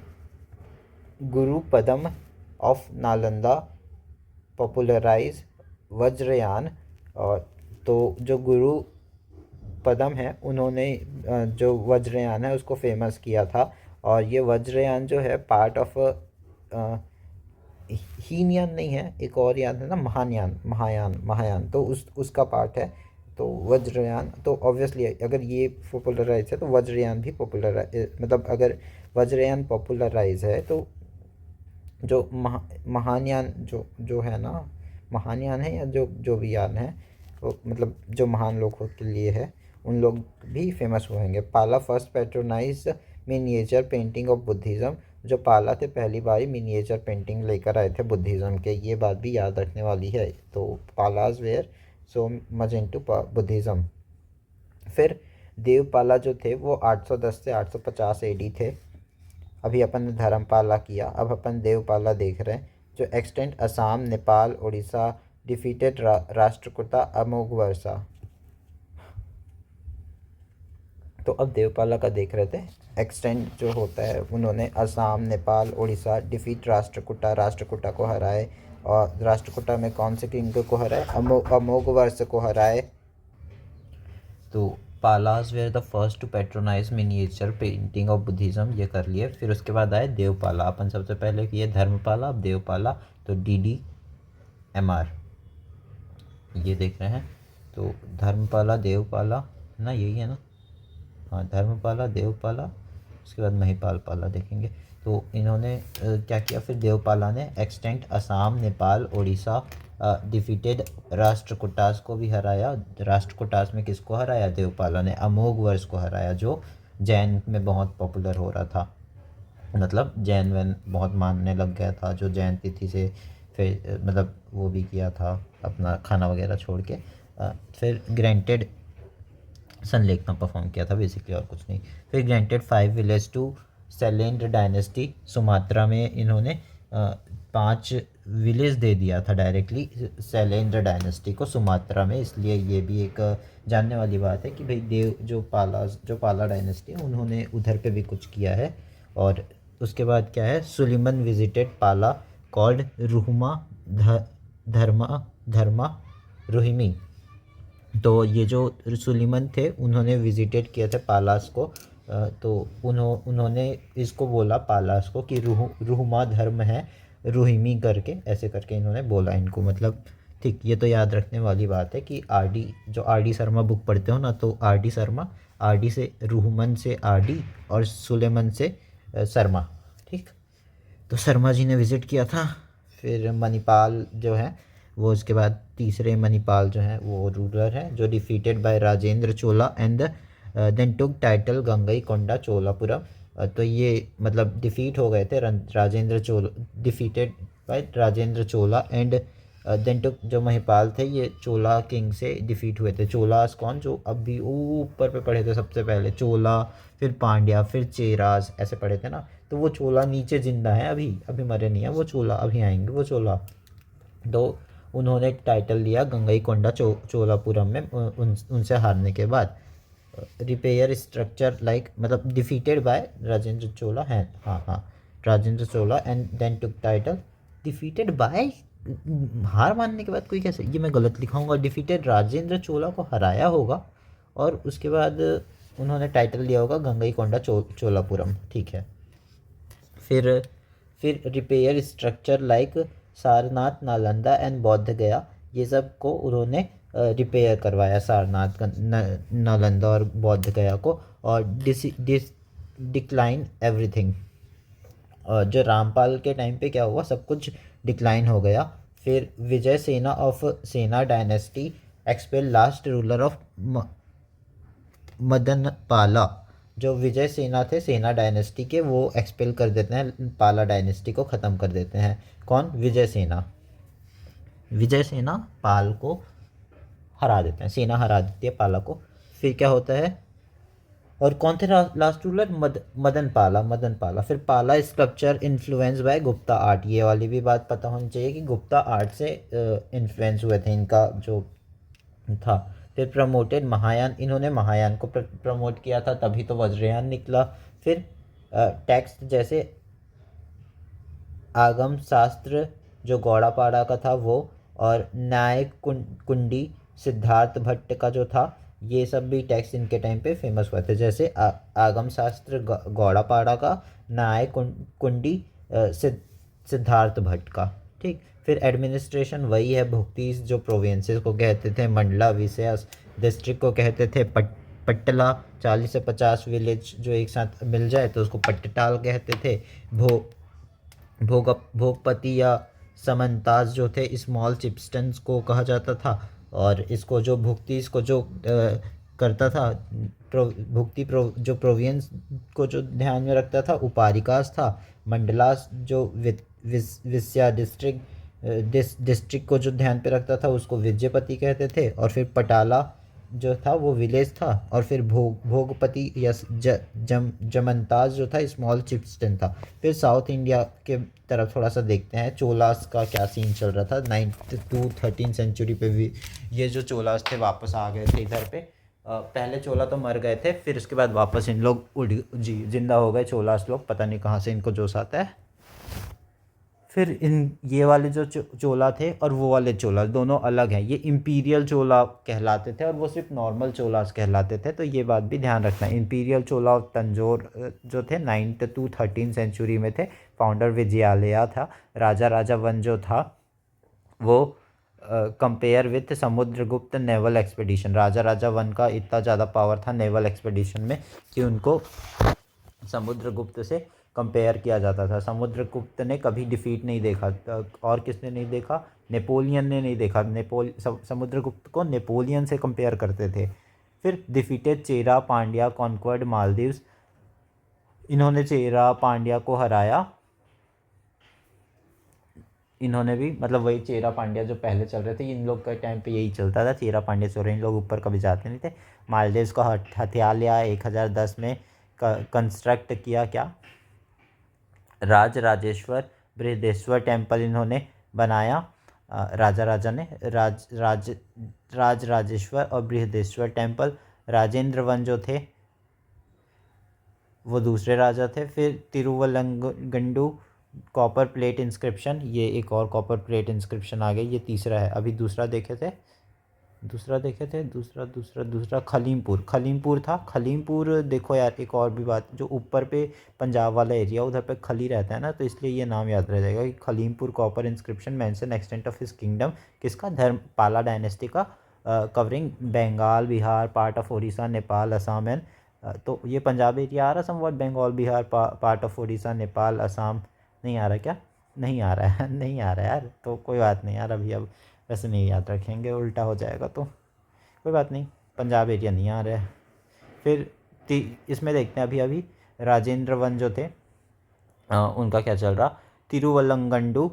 Guru Padma of Nalanda popularise Vajrayana, और तो जो गुरु पदम है उन्होंने जो वज्रयान है उसको फेमस किया था। और ये वज्रयान जो है पार्ट ऑफ हीनयान नहीं है, एक और यान है ना, महायान, तो उसका पार्ट है। तो वज्रयान तो ऑब्वियसली अगर ये पॉपुलराइज है तो वज्रयान भी पॉपुलराइज, मतलब अगर वज्रयान पॉपुलराइज है तो जो महायान जो है ना, महायान है या जो भी यान है वो मतलब जो महान लोगों के लिए है उन लोग भी फेमस होंगे। पाला first patronise miniature painting of Buddhism, जो पाला थे पहली बार मिनिएचर पेंटिंग लेकर आए थे बुद्धिज़्म के, ये बात भी याद रखने वाली है। तो Palas were so much into Buddhism. फिर देवपाला जो थे वो 810 से 850 एडी थे। अभी अपन ने धर्मपाला किया, अब अपन देवपाला देख रहे हैं जो एक्सटेंड असम, नेपाल, उड़ीसा, डिफीटेड राष्ट्रकूटा अमोघ वर्षा। तो अब देवपाला का देख रहे थे एक्सटेंड जो होता है, उन्होंने असम, नेपाल, उड़ीसा, डिफीट राष्ट्रकूटा को हराए। और राष्ट्रकूटा में कौन से किंग को हराए? अमोघ वर्ष को हराए। तो Palas were the first to patronise miniature painting of Buddhism, ये कर लिए। फिर उसके बाद आए देवपाला। अपन सबसे पहले किए धर्मपाला, अब देवपाला। तो DDMR ये देख रहे हैं। तो धर्मपाला, देवपाला ना, यही है ना, हाँ, धर्मपाला, देवपाला, उसके बाद महिपाल पाला देखेंगे। तो इन्होंने क्या किया फिर देवपाला ने? एक्सटेंट असम, नेपाल, उड़ीसा, डिफीटेड राष्ट्रकूटास को भी हराया। राष्ट्रकूटास में किसको हराया? देवपाला ने अमोघ वर्ष को हराया, जो जैन में बहुत पॉपुलर हो रहा था, मतलब जैन वैन बहुत मानने लग गया था, जो जैन तिथि से फिर मतलब वो भी किया था अपना खाना वगैरह छोड़ के। फिर ग्रांटेड संलेखना परफॉर्म किया था बेसिकली, और कुछ नहीं। फिर granted 5 village to Shailendra dynasty, Sumatra में इन्होंने 5 विलेज दे दिया था डायरेक्टली शैलेंद्र डायनेस्टी को सुमात्रा में। इसलिए ये भी एक जानने वाली बात है कि भाई जो पाला डायनेस्टी है उन्होंने उधर पे भी कुछ किया है। और उसके बाद क्या है? सुलेमान विजिटेड पाला कॉल्ड रुहुमा धर्मा रुहिमी। तो ये जो सुलेमान थे उन्होंने विजिटेड किया था पालास को, तो उन्होंने इसको बोला पालास को कि रुहुमा धर्म है, रुहिमी करके ऐसे करके इन्होंने बोला इनको, मतलब ठीक। ये तो याद रखने वाली बात है कि आर डी शर्मा बुक पढ़ते हो ना, तो आर डी से रुहुमन से आर और सुलेमान से शर्मा, ठीक। तो शर्मा जी ने विज़िट किया था। फिर मणिपाल जो है वो, उसके बाद तीसरे मणिपाल जो हैं वो रूलर हैं जो defeated by Rajendra Chola and then took title Gangaikonda Cholapuram. तो ये मतलब डिफीट हो गए थे, Rajendra Chola defeated by Rajendra Chola and then took, जो महिपाल थे ये चोला किंग से डिफीट हुए थे। चोलास कौन, जो अभी ऊपर पे पढ़े थे सबसे पहले, चोला फिर पांड्या फिर चेराज ऐसे पढ़े थे ना, तो वो चोला नीचे जिंदा है, अभी अभी मरे नहीं है वो चोला, अभी आएंगे वो चोला। तो उन्होंने टाइटल लिया गंगईकोंडा चोलापुरम में उनसे हारने के बाद। रिपेयर स्ट्रक्चर लाइक, मतलब डिफीटेड बाय राजेंद्र चोला है, हाँ हाँ, Rajendra Chola and then took title. Defeated by, हार मानने के बाद कोई कैसे, ये मैं गलत लिखाऊंगा, डिफीटेड राजेंद्र चोला को हराया होगा और उसके बाद उन्होंने टाइटल लिया होगा गंगईकोंडा चोलापुरम, ठीक है। फिर repair structure like Sarnath, Nalanda and बौद्ध गया, ये सब को उन्होंने रिपेयर करवाया, सारनाथ, नालंदा और बौद्ध गया को। और डिक्लाइन एवरीथिंग, जो रामपाल के टाइम पे क्या हुआ, सब कुछ डिक्लाइन हो गया। फिर विजय Sena of Sena dynasty expel last ruler of Madanapala, जो विजय सेना थे सेना डायनेस्टी के, वो एक्सपेल कर देते हैं, पाला डायनेस्टी को ख़त्म कर देते हैं। कौन, विजय सेना, विजय सेना पाल को हरा देते हैं, सेना हरा देती है पाला को। फिर क्या होता है, और कौन थे लास्ट रूलर, मदन पाला, मदन पाला। फिर पाला sculpture influence by Gupta art, ये वाली भी बात पता होनी चाहिए कि गुप्ता आर्ट से इन्फ्लुएंस हुए थे इनका जो था। फिर प्रमोटेड महायान, इन्होंने महायान को प्रमोट किया था, तभी तो वज्रयान निकला। फिर टेक्स्ट जैसे आगम शास्त्र जो गौड़ापाड़ा का था वो, और न्याय कुंडी सिद्धार्थ भट्ट का जो था, ये सब भी टेक्स्ट इनके टाइम पे फेमस हुए थे। जैसे आगम शास्त्र गौड़ापाड़ा का, न्याय कुंडी सिद्धार्थ भट्ट का, ठीक। फिर एडमिनिस्ट्रेशन वही है, भुक्तीस जो प्रोविंसेस को कहते थे, मंडला विषयस डिस्ट्रिक्ट को कहते थे, पट्टला 40 से 50 विलेज जो एक साथ मिल जाए तो उसको पट्टताल कहते थे। भोगपति या समंताज जो थे स्मॉल चिपस्टन्स को कहा जाता था। और इसको जो भुक्ति, इसको जो करता था भुक्ति जो प्रोविंस को जो ध्यान में रखता था, उपारिकास था। मंडलास जो विस्या डिस्ट्रिक्ट को जो ध्यान पे रखता था उसको विजयपति कहते थे। और फिर पटाला जो था वो विलेज था। और फिर भोगपति या जमंताज जो था स्मॉल चिप्सटन था। फिर साउथ इंडिया के तरफ थोड़ा सा देखते हैं, चोलास का क्या सीन चल रहा था 9th to 13th सेंचुरी पे भी। ये जो चोलास थे वापस आ गए थे इधर पे। पहले चोला तो मर गए थे, फिर उसके बाद वापस इन लोग जिंदा हो गए चोलास लोग, पता नहीं कहाँ से इनको जोश आता है। फिर ये वाले जो चोला थे और वो वाले चोला दोनों अलग हैं, ये इंपीरियल चोला कहलाते थे और वो सिर्फ नॉर्मल चोलास कहलाते थे। तो ये बात भी ध्यान रखना, इंपीरियल चोला ऑफ तंजौर जो थे 9th to 13th सेंचुरी में थे। फाउंडर विजयालया था। राजा वन जो था वो compare with Samudragupta naval expedition, Raja one का इतना ज़्यादा पावर था नेवल एक्सपेडिशन में कि उनको समुद्रगुप्त से कंपेयर किया जाता था। समुद्रगुप्त ने कभी डिफीट नहीं देखा, और किसने नहीं देखा, नेपोलियन ने नहीं देखा। समुद्रगुप्त को नेपोलियन से कंपेयर करते थे। फिर डिफीटेड चेरा पांड्या कॉन्क्वर्ड मालदीव्स, इन्होंने चेरा पांड्या को हराया। इन्होंने भी मतलब वही चेरा पांड्या जो पहले चल रहे थे, इन लोग के टाइम पे यही चलता था, चेरा पांड्या चोर, इन लोग ऊपर कभी जाते नहीं थे। मालदीव्स को हथिया लिया 1010 में, कंस्ट्रक्ट किया क्या, राजेश्वर बृहदेश्वर टेम्पल इन्होंने बनाया। राजा ने राजेश्वर और बृहदेश्वर टेम्पल। राजेंद्र वन जो थे वो दूसरे राजा थे। फिर तिरुवलंगंडू कॉपर प्लेट इंस्क्रिप्शन, ये एक और कॉपर प्लेट इंस्क्रिप्शन आ गई, ये तीसरा है। अभी दूसरा देखे थे दूसरा खलीमपुर था। खलीमपुर देखो यार, एक और भी बात, जो ऊपर पे पंजाब वाला एरिया उधर पे खली रहता है ना, तो इसलिए ये नाम याद रह जाएगा कि Khalimpur copper inscription mention extent of his kingdom, किसका, धर्मपाला डायनेस्टी का, covering Bengal Bihar part of Orissa Nepal Assam and, तो ये पंजाब एरिया आ रहा somewhat, Bengal Bihar part of Orissa Nepal Assam, नहीं आ रहा क्या, नहीं आ रहा है नहीं आ रहा है यार, तो कोई बात नहीं यार, अभी अब वैसे नहीं याद रखेंगे, उल्टा हो जाएगा, तो कोई बात नहीं, पंजाब एरिया नहीं आ रहा है। फिर इसमें देखते हैं अभी राजेंद्र वन जो थे उनका क्या चल रहा। Thiruvalangadu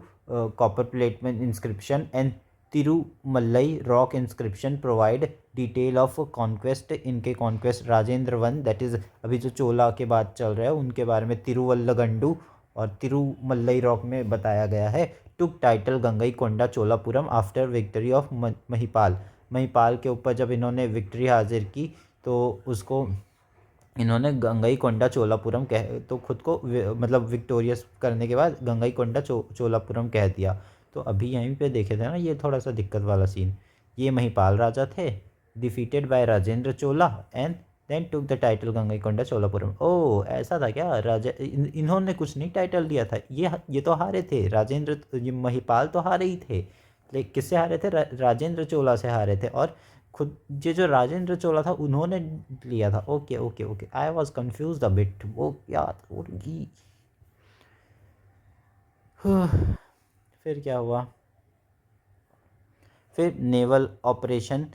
copper plate inscription and Tirumalai rock inscription provide detail of conquest, इनके conquest Rajendra one, that is अभी जो चोला के बाद चल रहा है उनके बारे में तिरुवल्लगंडू और तिरुमलई रॉक में बताया गया है। Took title Gangaikonda Cholapuram after victory of Mahipal, Mahipal के ऊपर जब इन्होंने विक्ट्री हासिल की तो उसको इन्होंने गंगईकोंडा चोलापुरम कह, तो खुद को मतलब विक्टोरियस करने के बाद गंगईकोंडा चोलापुरम कह दिया। तो अभी यहीं पे देखे थे ना, ये थोड़ा सा दिक्कत वाला सीन। ये महिपाल राजा थे, defeated by Rajendra Chola and then took the title Gangaikonda Cholapuram. ओ ऐसा था क्या? राजा इन्होंने कुछ नहीं टाइटल दिया था, ये तो हारे थे राजेंद्र, ये महिपाल तो हारे ही थे, लेकिन किससे हारे थे? राजेंद्र चोला से हारे थे। और खुद ये जो राजेंद्र चोला था उन्होंने लिया था। Okay okay okay, I was confuse a bit. वो क्या थोड़ी फिर क्या हुआ? फिर नेवल ऑपरेशन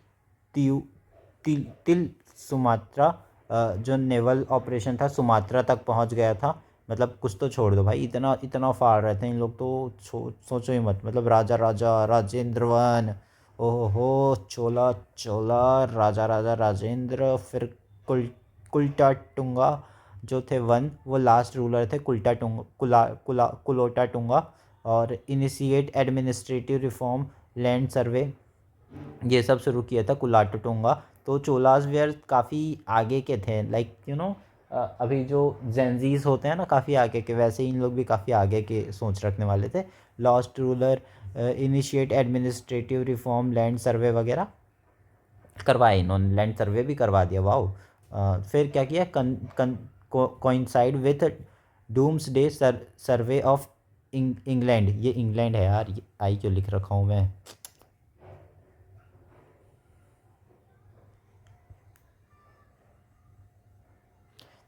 तिल सुमात्रा, जो नेवल ऑपरेशन था सुमात्रा तक पहुंच गया था। मतलब कुछ तो छोड़ दो भाई, इतना इतना फाड़ रहते हैं इन लोग तो सोचो ही मत। मतलब राजा राजा राजेंद्र वन, ओहो चोला चोला राजा राजा राजेंद्र, फिर कुलटाटुंगा जो थे वन, वो लास्ट रूलर थे कुलोटाटुंगा। और initiate administrative reform, land survey, ये सब शुरू किया था कुलाटुंगा। तो चोलास वेयर काफ़ी आगे के थे, लाइक यू नो अभी जो जेंजीज होते हैं ना काफ़ी आगे के, वैसे ही इन लोग भी काफ़ी आगे के सोच रखने वाले थे। Last ruler, initiate administrative reform, land survey वगैरह करवाए इन्होंने, लैंड सर्वे भी करवा दिया। वाओ। फिर क्या किया? Coincide with doomsday survey of England, ये इंग्लैंड है यार, ये आई क्यों लिख रखा हूँ मैं?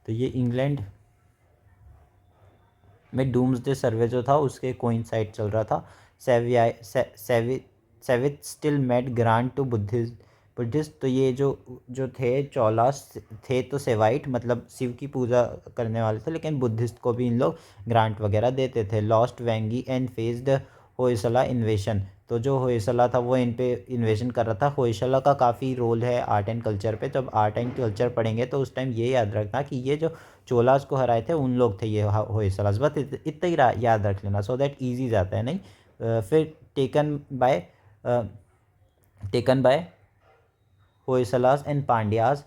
तो ये इंग्लैंड में डूम्सडे सर्वे जो था उसके कोइंसाइड चल रहा था। सेविथ still made grant to Buddhist, तो ये जो थे चौलास थे तो सेवाइट मतलब शिव की पूजा करने वाले थे, लेकिन बुद्धिस्ट को भी इन लोग ग्रांट वगैरह देते थे। Lost Vengi and faced Hoysala इन्वेशन, तो जो होयसला था वो इन पे इन्वेशन कर रहा था। होयसला का काफ़ी रोल है आर्ट एंड कल्चर पे, जब आर्ट एंड कल्चर पढ़ेंगे तो उस टाइम ये याद रखना कि ये जो चोलास को हराए थे उन लोग थे ये होयसलास, बस इतना ही याद रख लेना, सो दैट ईजी जाता है। नहीं फिर taken by होयसलास and Pandyas,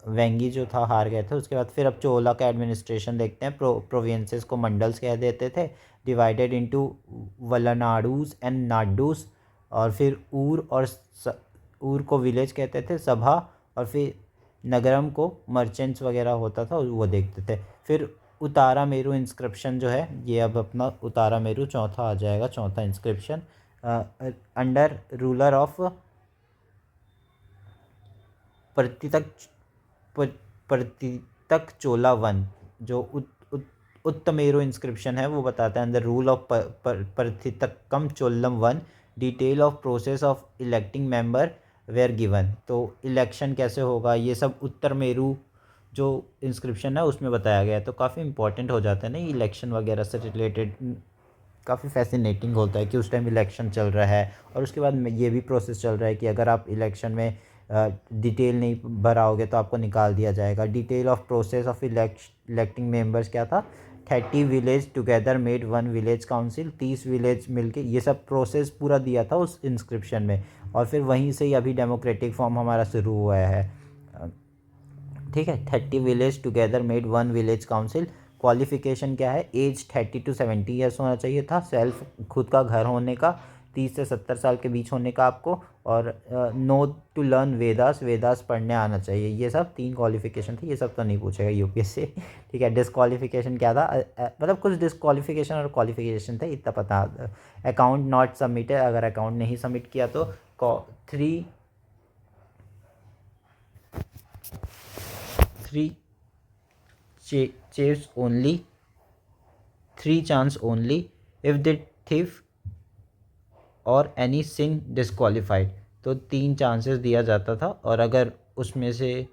Vengi जो था हार गए थे। उसके बाद फिर अब चोला का एडमिनिस्ट्रेशन देखते हैं। प्रोविंसेस को मंडल्स कह देते थे, डिवाइडेड इनटू वलनाडूज एंड नाडूस। और फिर ऊर को विलेज कहते थे, सभा, और फिर नगरम को मर्चेंट्स वगैरह होता था वो देखते थे। फिर उतारा मेरू इंस्क्रिप्शन जो है, ये अब अपना उतारा मेरू चौथा आ जाएगा, चौथा इंस्क्रिप्शन। अंडर रूलर ऑफ प्रतितक चोला वन, जो उत्तमेरो इंस्क्रिप्शन है वो बताता है अंदर रूल ऑफ प्रतितक्कम चोल्लम one, detail of process of electing member were given. तो इलेक्शन कैसे होगा ये सब उत्तर मेरू जो इंस्क्रिप्शन है उसमें बताया गया है। तो काफ़ी इंपॉर्टेंट हो जाता है ना इलेक्शन वगैरह से रिलेटेड, काफ़ी फैसिनेटिंग होता है कि उस टाइम इलेक्शन चल रहा है और उसके बाद ये भी प्रोसेस चल रहा है कि अगर आप इलेक्शन में डिटेल नहीं भराओगे तो आपको निकाल दिया जाएगा। Detail of process of electing members क्या था? 30 village together made one village council, 30 village मिलके, ये सब प्रोसेस पूरा दिया था उस इंस्क्रिप्शन में। और फिर वहीं से ही अभी डेमोक्रेटिक फॉर्म हमारा शुरू हुआ है। ठीक है, 30 village together made one village council. Qualification क्या है? एज 30 to 70 ईयर्स होना चाहिए था। सेल्फ खुद का घर होने का, 30 से 70 साल के बीच होने का आपको, और know to learn Vedas, Vedas पढ़ने आना चाहिए। ये सब 3 क्वालिफिकेशन थे, ये सब तो नहीं पूछेगा यूपीएससी। ठीक है, डिस्क्वालिफिकेशन क्या था? मतलब कुछ डिस्क्वालिफिकेशन और क्वालिफिकेशन थे, इतना पता। अकाउंट नॉट सबमिटेड, अगर अकाउंट नहीं सबमिट किया तो 3 chance only, 3 chance only if the thief और एनी सिन डिस्क्वालीफाइड। तो 3 चांसेस दिया जाता था और अगर उसमें से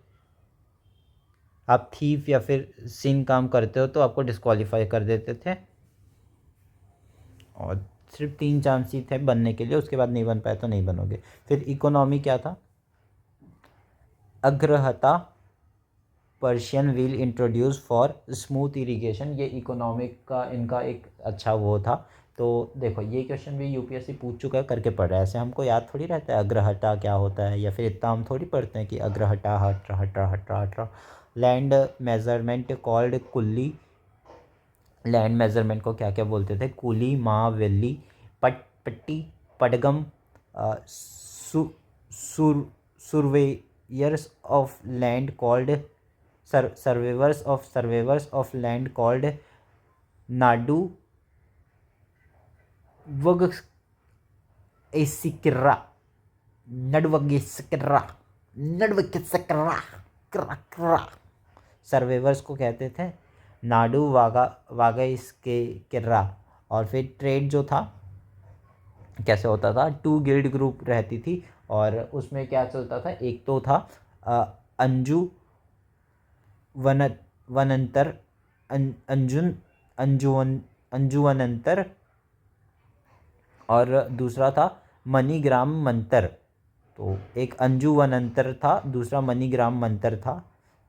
आप थीफ या फिर सिन काम करते हो तो आपको डिस्क्वालीफाई कर देते थे। और सिर्फ 3 चांस ही थे बनने के लिए, उसके बाद नहीं बन पाए तो नहीं बनोगे। फिर इकोनॉमी क्या था, अग्रहता Persian wheel introduce for smooth irrigation, ये इकोनॉमिक का इनका एक अच्छा वो था। तो देखो ये क्वेश्चन भी यूपीएससी पूछ चुका है, करके पढ़ रहा है, ऐसे हमको याद थोड़ी रहता है अग्रहटा क्या होता है, या फिर इतना हम थोड़ी पढ़ते हैं कि अग्रहटा हटा हटा हटा हटा। लैंड मेजरमेंट कॉल्ड कुल्ली, लैंड मेजरमेंट को क्या क्या बोलते थे, कुली, माँ, वेली, पट्टी, पडगम, सु सुर surveyors of land called surveyors of land called नाडू वग एसिकरा नडवगेसकरा नडवगेसकरा करा करा। सर्वेवर्स को कहते थे नाडू वागा इसके किर्रा। और फिर ट्रेड जो था कैसे होता था, 2 गिल्ड ग्रुप रहती थी और उसमें क्या चलता था, एक तो था अंजू वन वनंतर अंजुन अंजुवन अंजुवनंतर, और दूसरा था मनीग्राम मंतर। तो एक अंजुवनंतर था, दूसरा मनीग्राम मंतर था।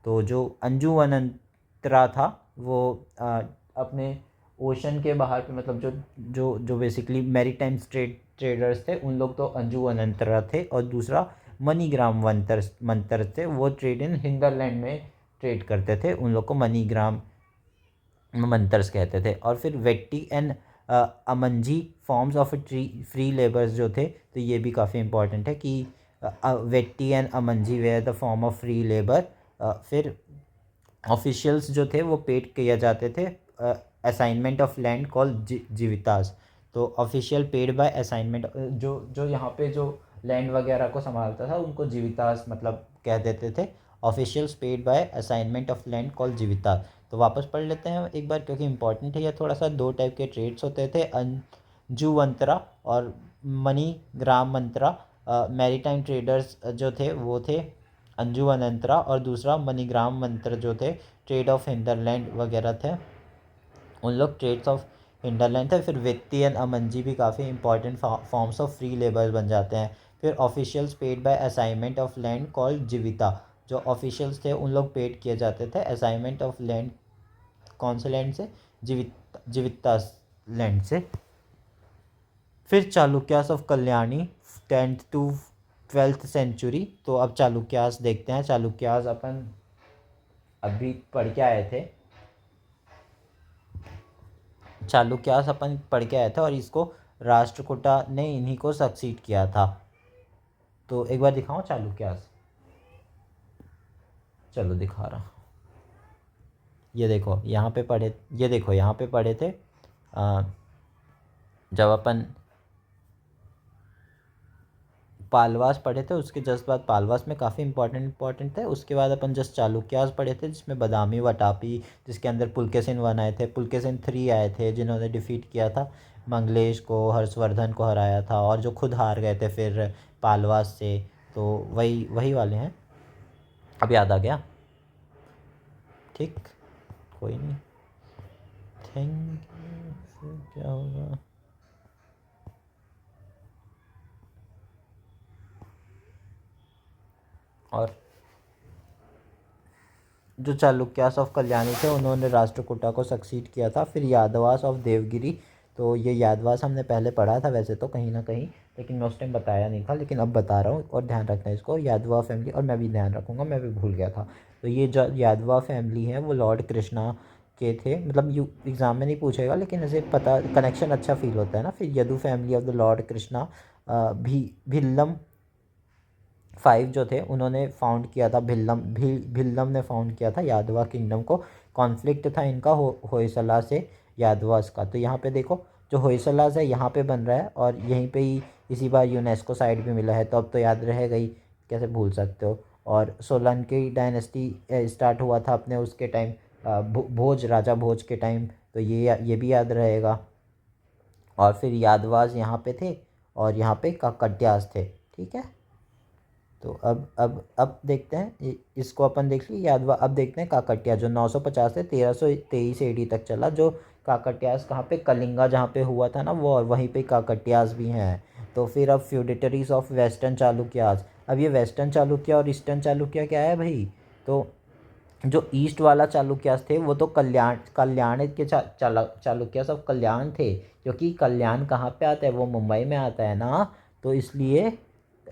तो जो अंजुवनंतरा था वो अपने ओशन के बाहर पे, मतलब जो जो जो बेसिकली मैरीटाइम ट्रेडर्स थे उन लोग तो अंजुवनंतरा थे, और दूसरा मनीग्राम मंतर थे, वो ट्रेड इन हिंदरलैंड में ट्रेड करते थे, उन लोग को मनीग्राम मंतर्स कहते थे। और फिर Vetti and Amanji forms of free labours जो थे, तो ये भी काफ़ी इंपॉर्टेंट है कि Vetti and Amanji were the form of free labour. फिर ऑफिशियल्स जो थे वो पेड किए जाते थे assignment of land call Jivitas. तो ऑफिशियल पेड बाय असाइनमेंट, जो जो यहाँ पे जो लैंड वगैरह को संभालता था उनको जीवितास मतलब कह देते थे। Officials paid by assignment of land call Jivitas. तो वापस पढ़ लेते हैं एक बार क्योंकि इंपॉर्टेंट है ये थोड़ा सा। 2 टाइप के ट्रेड्स होते थे, अंजुवंतरा और मनी ग्राम मंत्रा। मैरीटाइम ट्रेडर्स जो थे वो थे अंजुवनंतरा, और दूसरा मनीग्राम मंत्र जो थे ट्रेड ऑफ हिंदरलैंड वगैरह थे, उन लोग ट्रेड्स ऑफ हिंडरलैंड थे। फिर वित्ती एंड अमंजी भी काफ़ी important forms of free labour बन जाते हैं। फिर officials paid by assignment of land called जीविता, जो ऑफिशियल्स थे उन लोग पेड किए जाते थे असाइनमेंट ऑफ लैंड, कौन से लैंड से, जीविता लैंड से। फिर Chalukyas of Kalyani 10th to 12th century. तो अब चालुक्यास देखते हैं। चालुक्यास अपन अभी पढ़ के आए थे, चालुक्यास अपन पढ़ के आए थे और इसको राष्ट्रकूटा ने इन्हीं को सक्सीड किया था। तो एक बार दिखाओ चालुक्यास, चलो दिखा रहा। ये देखो यहाँ पे पढ़े, ये देखो यहाँ पे पढ़े थे जब अपन पालवास पढ़े थे, उसके जस्ट बाद पालवास में काफ़ी इंपॉर्टेंट थे। उसके बाद अपन जस्ट चालुक्यास पढ़े थे जिसमें बदामी वटापी, जिसके अंदर पुलकेशिन 1 आए थे, पुलकेशिन 3 आए थे जिन्होंने डिफीट किया था मंगलेश को, हर्षवर्धन को हराया था, और जो खुद हार गए थे फिर पालवास से। तो वही वही वाले हैं, अब याद आ गया। ठीक, कोई नहीं, थैंक यू। क्या होगा, और जो चालुक्यास ऑफ कल्याणी थे उन्होंने राष्ट्रकूटा को सक्सीड किया था। फिर यादवास ऑफ देवगिरी, तो ये यादवास हमने पहले पढ़ा था वैसे तो कहीं ना कहीं, लेकिन मैं उस टाइम बताया नहीं था, लेकिन अब बता रहा हूँ और ध्यान रखना है इसको, यादवा फैमिली, और मैं भी ध्यान रखूँगा, मैं भी भूल गया था। तो ये जो यादवा फैमिली है वो लॉर्ड कृष्णा के थे, मतलब यू एग्ज़ाम में नहीं पूछेगा लेकिन ऐसे पता कनेक्शन अच्छा फील होता है ना। फिर Yadu family of the Lord Krishna भी भिल्लम 5 जो थे उन्होंने फाउंड किया था, भिल्लम ने फाउंड किया था यादवा किंगडम को। कॉन्फ्लिक्ट था इनका होयसला से यादवास का। तो यहाँ पे देखो जो होयसला है यहाँ पे बन रहा है और यहीं पे ही इसी बार यूनेस्को साइट भी मिला है, तो अब तो याद रहेगा ही, कैसे भूल सकते हो। और सोलंकी डायनेस्टी स्टार्ट हुआ था अपने उसके टाइम, भोज राजा भोज के टाइम, तो ये भी याद रहेगा। और फिर यादवास यहाँ पे थे और यहाँ पे काकटियास थे, ठीक है। तो अब देखते हैं इसको अपन देख लिए यादवा। अब देखते हैं काकटिया जो 950 से 1323 एडी तक चला, जो काकटियास कहाँ पे, कलिंगा जहाँ पे हुआ था ना वो, और वहीं पे काकटियास भी हैं। तो फिर अब फ्यूडिटरीज ऑफ वेस्टर्न चालुक्यास, अब ये वेस्टर्न चालुक्य और ईस्टर्न चालुक्य क्या है भाई, तो जो ईस्ट वाला चालुक्यास थे वो तो कल्याण के चालुक्यास ऑफ कल्याण थे, क्योंकि कल्याण कहाँ पे आता है, वो मुंबई में आता है ना, तो इसलिए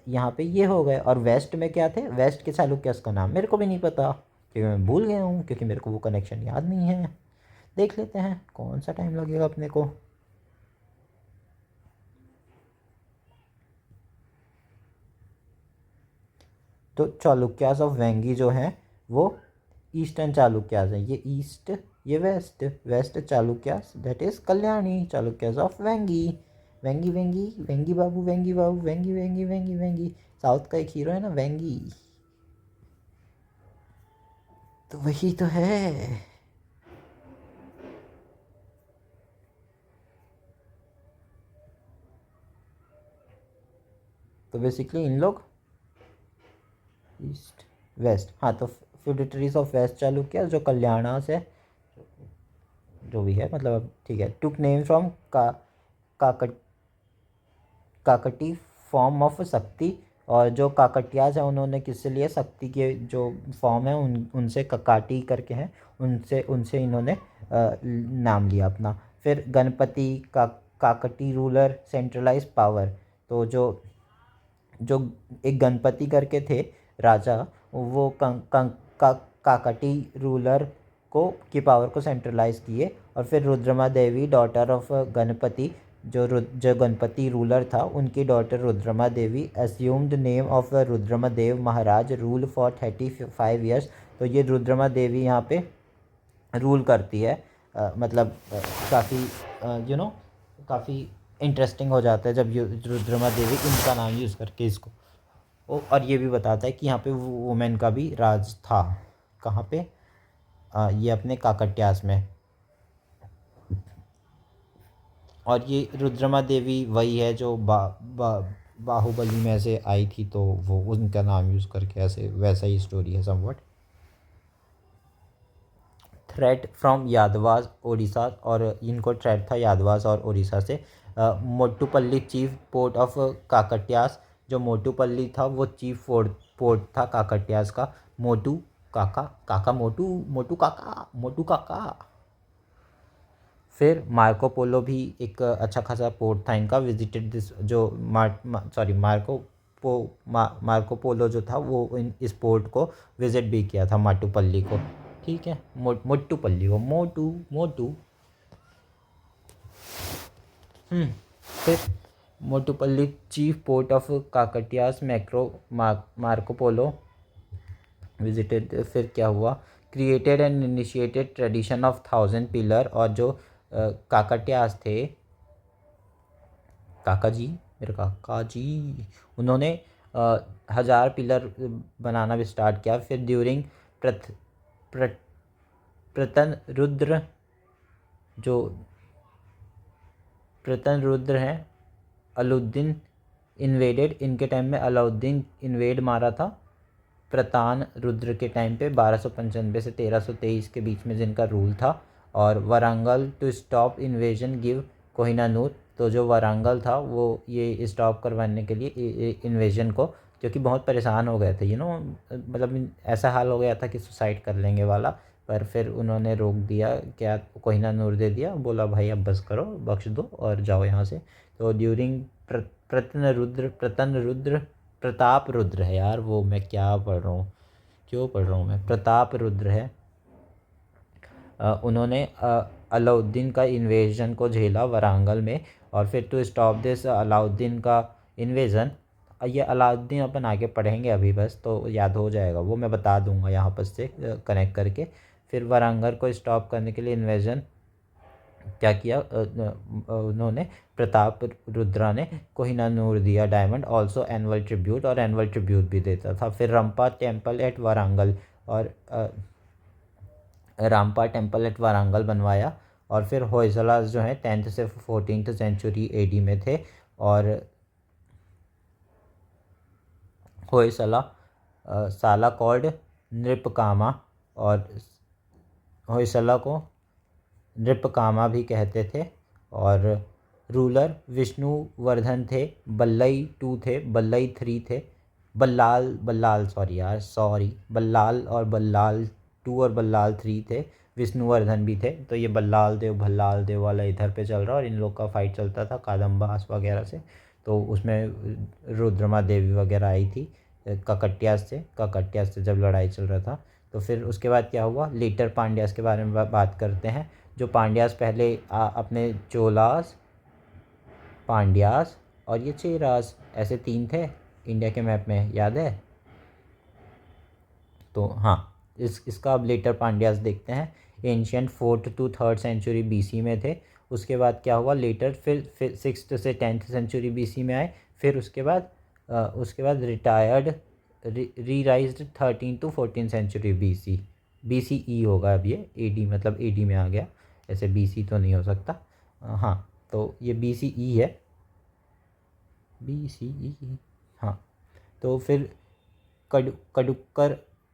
यहाँ पे ये हो गए। और वेस्ट में क्या थे, वेस्ट के चालुक्यास का नाम मेरे को भी नहीं पता, क्योंकि मैं भूल गया हूँ, क्योंकि मेरे को वो कनेक्शन याद नहीं है। देख लेते हैं कौन सा टाइम लगेगा अपने को। तो चालुक्यास ऑफ वेंगी जो हैं वो ईस्टर्न चालुक्यास हैं, ये ईस्ट, ये west, west Chalukyas that is Kalyani, Chalukyas of Vengi. Vengi Vengi Vengi Babu, Vengi Babu, Vengi Vengi Vengi Vengi, south का एक हीरो है ना वेंगी, तो वही तो है। तो बेसिकली इन लोग ईस्ट वेस्ट, हाँ, तो फ्यूडिटरीज ऑफ वेस्ट चालुक्य जो कल्याणा से, जो भी है मतलब ठीक है, टुक नेम फ्रॉम काकट काकटी फॉर्म ऑफ शक्ति, और जो काकटियाज है उन्होंने किससे लिए, शक्ति के जो फॉर्म है उनसे, ककाटी करके हैं, उनसे उनसे इन्होंने नाम लिया अपना। फिर गणपति का काकटी रूलर सेंट्रलाइज पावर, तो जो जो एक गणपति करके थे राजा, वो काकटी रूलर को की पावर को सेंट्रलाइज किए। और फिर रुद्रमा देवी डॉटर ऑफ गणपति, जो गणपति रूलर था उनकी daughter Rudrama Devi assumed name of Rudrama Deva Maharaj, rule for 35 years. तो ये रुद्रमा देवी यहाँ पे रूल करती है, मतलब काफ़ी काफ़ी इंटरेस्टिंग हो जाता है जब रुद्रमा देवी इनका नाम यूज़ करके इसको और ये भी बताता है कि यहाँ पे वुमेन का भी राज था, कहाँ पे, ये अपने काकट्यास में। और ये रुद्रमा देवी वही है जो बाहुबली में से आई थी, तो वो उनका नाम यूज़ करके ऐसे वैसा ही स्टोरी है somewhat. Threat from Yadavas Odisha, और इनको थ्रेट था यादवास और उड़ीसा से। मोटुपल्ली चीफ पोर्ट ऑफ काकटियास, जो मोटुपल्ली था वो चीफ पोर्ट था काकटियास का। मोटू काका, काका मोटू, मोटू काका, मोटू काका। फिर मार्को पोलो भी एक अच्छा खासा पोर्ट था इनका, विजिटेड दिस, जो मार्को पोलो जो था वो इस पोर्ट को विजिट भी किया था, माटुपल्ली को, ठीक है, मोटुपल्ली को, मोटू मोटू। फिर Motupalli chief port of Kakatiyas Marco Polo visited. फिर क्या हुआ, created and initiated tradition of 1000 pillar, और जो काकटियास थे, काका जी, मेरे काका जी, उन्होंने 1000 पिलर बनाना भी स्टार्ट किया। फिर ड्यूरिंग प्रतन रुद्र, जो प्रतन रुद्र हैं, अलाउद्दीन इन्वेडेड, इनके टाइम में अलाउद्दीन इन्वेड मारा था प्रतान रुद्र के टाइम पे, 1295 से 1323 के बीच में जिनका रूल था। और Warangal to stop invasion give Kohinoor, तो जो वारंगल था वो ये स्टॉप करवाने के लिए इन्वेजन को, क्योंकि बहुत परेशान हो गए थे मतलब ऐसा हाल हो गया था कि सुसाइड कर लेंगे वाला, पर फिर उन्होंने रोक दिया, क्या कोहिनूर दे दिया, बोला भाई अब बस करो, बख्श दो और जाओ यहाँ से। तो ड्यूरिंग प्रतन रुद्र प्रताप रुद्र है यार, वो मैं क्या पढ़ रहा हूँ, क्यों पढ़ रहा हूँ मैं, प्रताप रुद्र है, उन्होंने अलाउद्दीन का इन्वेजन को झेला वारंगल में। और फिर टू स्टॉप दिस अलाउद्दीन का इन्वेजन, ये अलाउद्दीन अपन आगे पढ़ेंगे अभी, बस तो याद हो जाएगा, वो मैं बता दूंगा यहाँ पर से कनेक्ट करके। फिर वारंगल को स्टॉप करने के लिए इन्वेजन क्या किया, उन्होंने प्रताप रुद्रा ने कोहिनूर दिया डायमंड, ऑल्सो एनुअल ट्रिब्यूट, और एनुअल ट्रिब्यूट भी देता था। फिर रंपा टेम्पल एट वारंगल, और रामपा टेम्पल एट वारंगल बनवाया। और फिर होयसलास जो है 10th से 14th सेंचुरी एडी में थे, और होयसला साला कॉल्ड नृपकामा, और होयसला को नृपकामा भी कहते थे। और रूलर विष्णुवर्धन थे, बल्लई 2 थे, बल्लई 3 थे, बल्लाल सॉरी बल्लाल और बल्लाल 2 और बल्लाल 3 थे, विष्णुवर्धन भी थे। तो ये बल्लाल देव भल्लाल देव वाला इधर पे चल रहा, और इन लोग का फाइट चलता था कादम्बास वगैरह से। तो उसमें रुद्रमा देवी वगैरह आई थी ककट्यास से जब लड़ाई चल रहा था। तो फिर उसके बाद क्या हुआ, लेटर पांड्यास के बारे में बात करते हैं। जो पांड्यास पहले अपने चोलास, पांड्यास और ये चेरास, ऐसे 3 थे इंडिया के मैप में, याद है। तो हाँ, इसका अब लेटर पांड्यास देखते हैं। Ancient 4th to 3rd century BC में थे। उसके बाद क्या हुआ, लेटर फिर 6th से 10th सेंचुरी BC में आए। फिर उसके बाद रिटायर्ड रीराइज्ड 13 to 14 सेंचुरी BCE होगा अब ये, AD मतलब AD में आ गया, ऐसे BC तो नहीं हो सकता। हाँ, तो ये BCE है, BCE। हाँ, तो फिर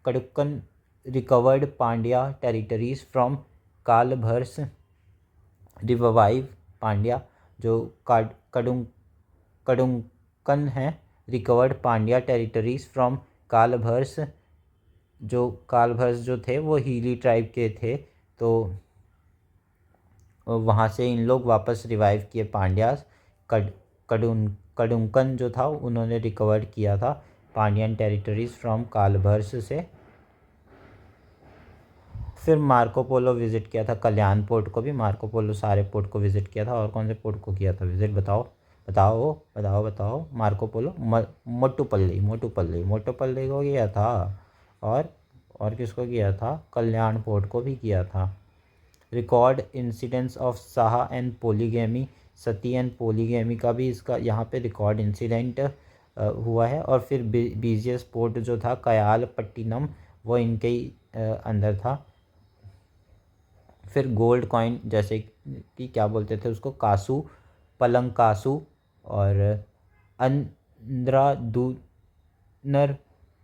Kadukkan recovered Pandya territories from Kalabhras, revive Pandya. जो कड़ुक्कन है, recovered Pandya territories from Kalabhras. Kalabhras जो थे वो हीली ट्राइब के थे, तो वहाँ से इन लोग वापस रिवाइव किए पांड्यास। कड़ुक्कन जो था उन्होंने रिकवर किया था पांड्यन टेरिटरीज फ्रॉम कालभर्स से। फिर मार्को पोलो विज़िट किया था कल्याण पोर्ट को भी, मार्को पोलो सारे पोर्ट को विज़िट किया था। और कौन से पोर्ट को किया था विज़िट, बताओ। मार्को पोलो मोटुपल्ली को किया था। और किसको किया था, कल्याण पोर्ट को भी किया था। रिकॉर्ड इंसिडेंट्स ऑफ साहा and polygamy, sati and polygamy का भी इसका यहाँ पे रिकॉर्ड इंसिडेंट हुआ है। और फिर बीजियस पोर्ट जो था कयाल पट्टिनम, वो इनके ही अंदर था। फिर गोल्ड कॉइन, जैसे कि क्या बोलते थे उसको, कासू, पलंकासु और अंद्रादुनर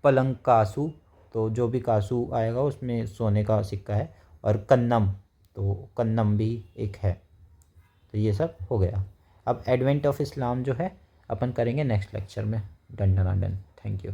पलंकासु। तो जो भी कासू आएगा उसमें सोने का सिक्का है। और कन्नम, तो कन्नम भी एक है। तो ये सब हो गया। अब एडवेंट ऑफ इस्लाम जो है अपन करेंगे नेक्स्ट लेक्चर में। डन। Thank you.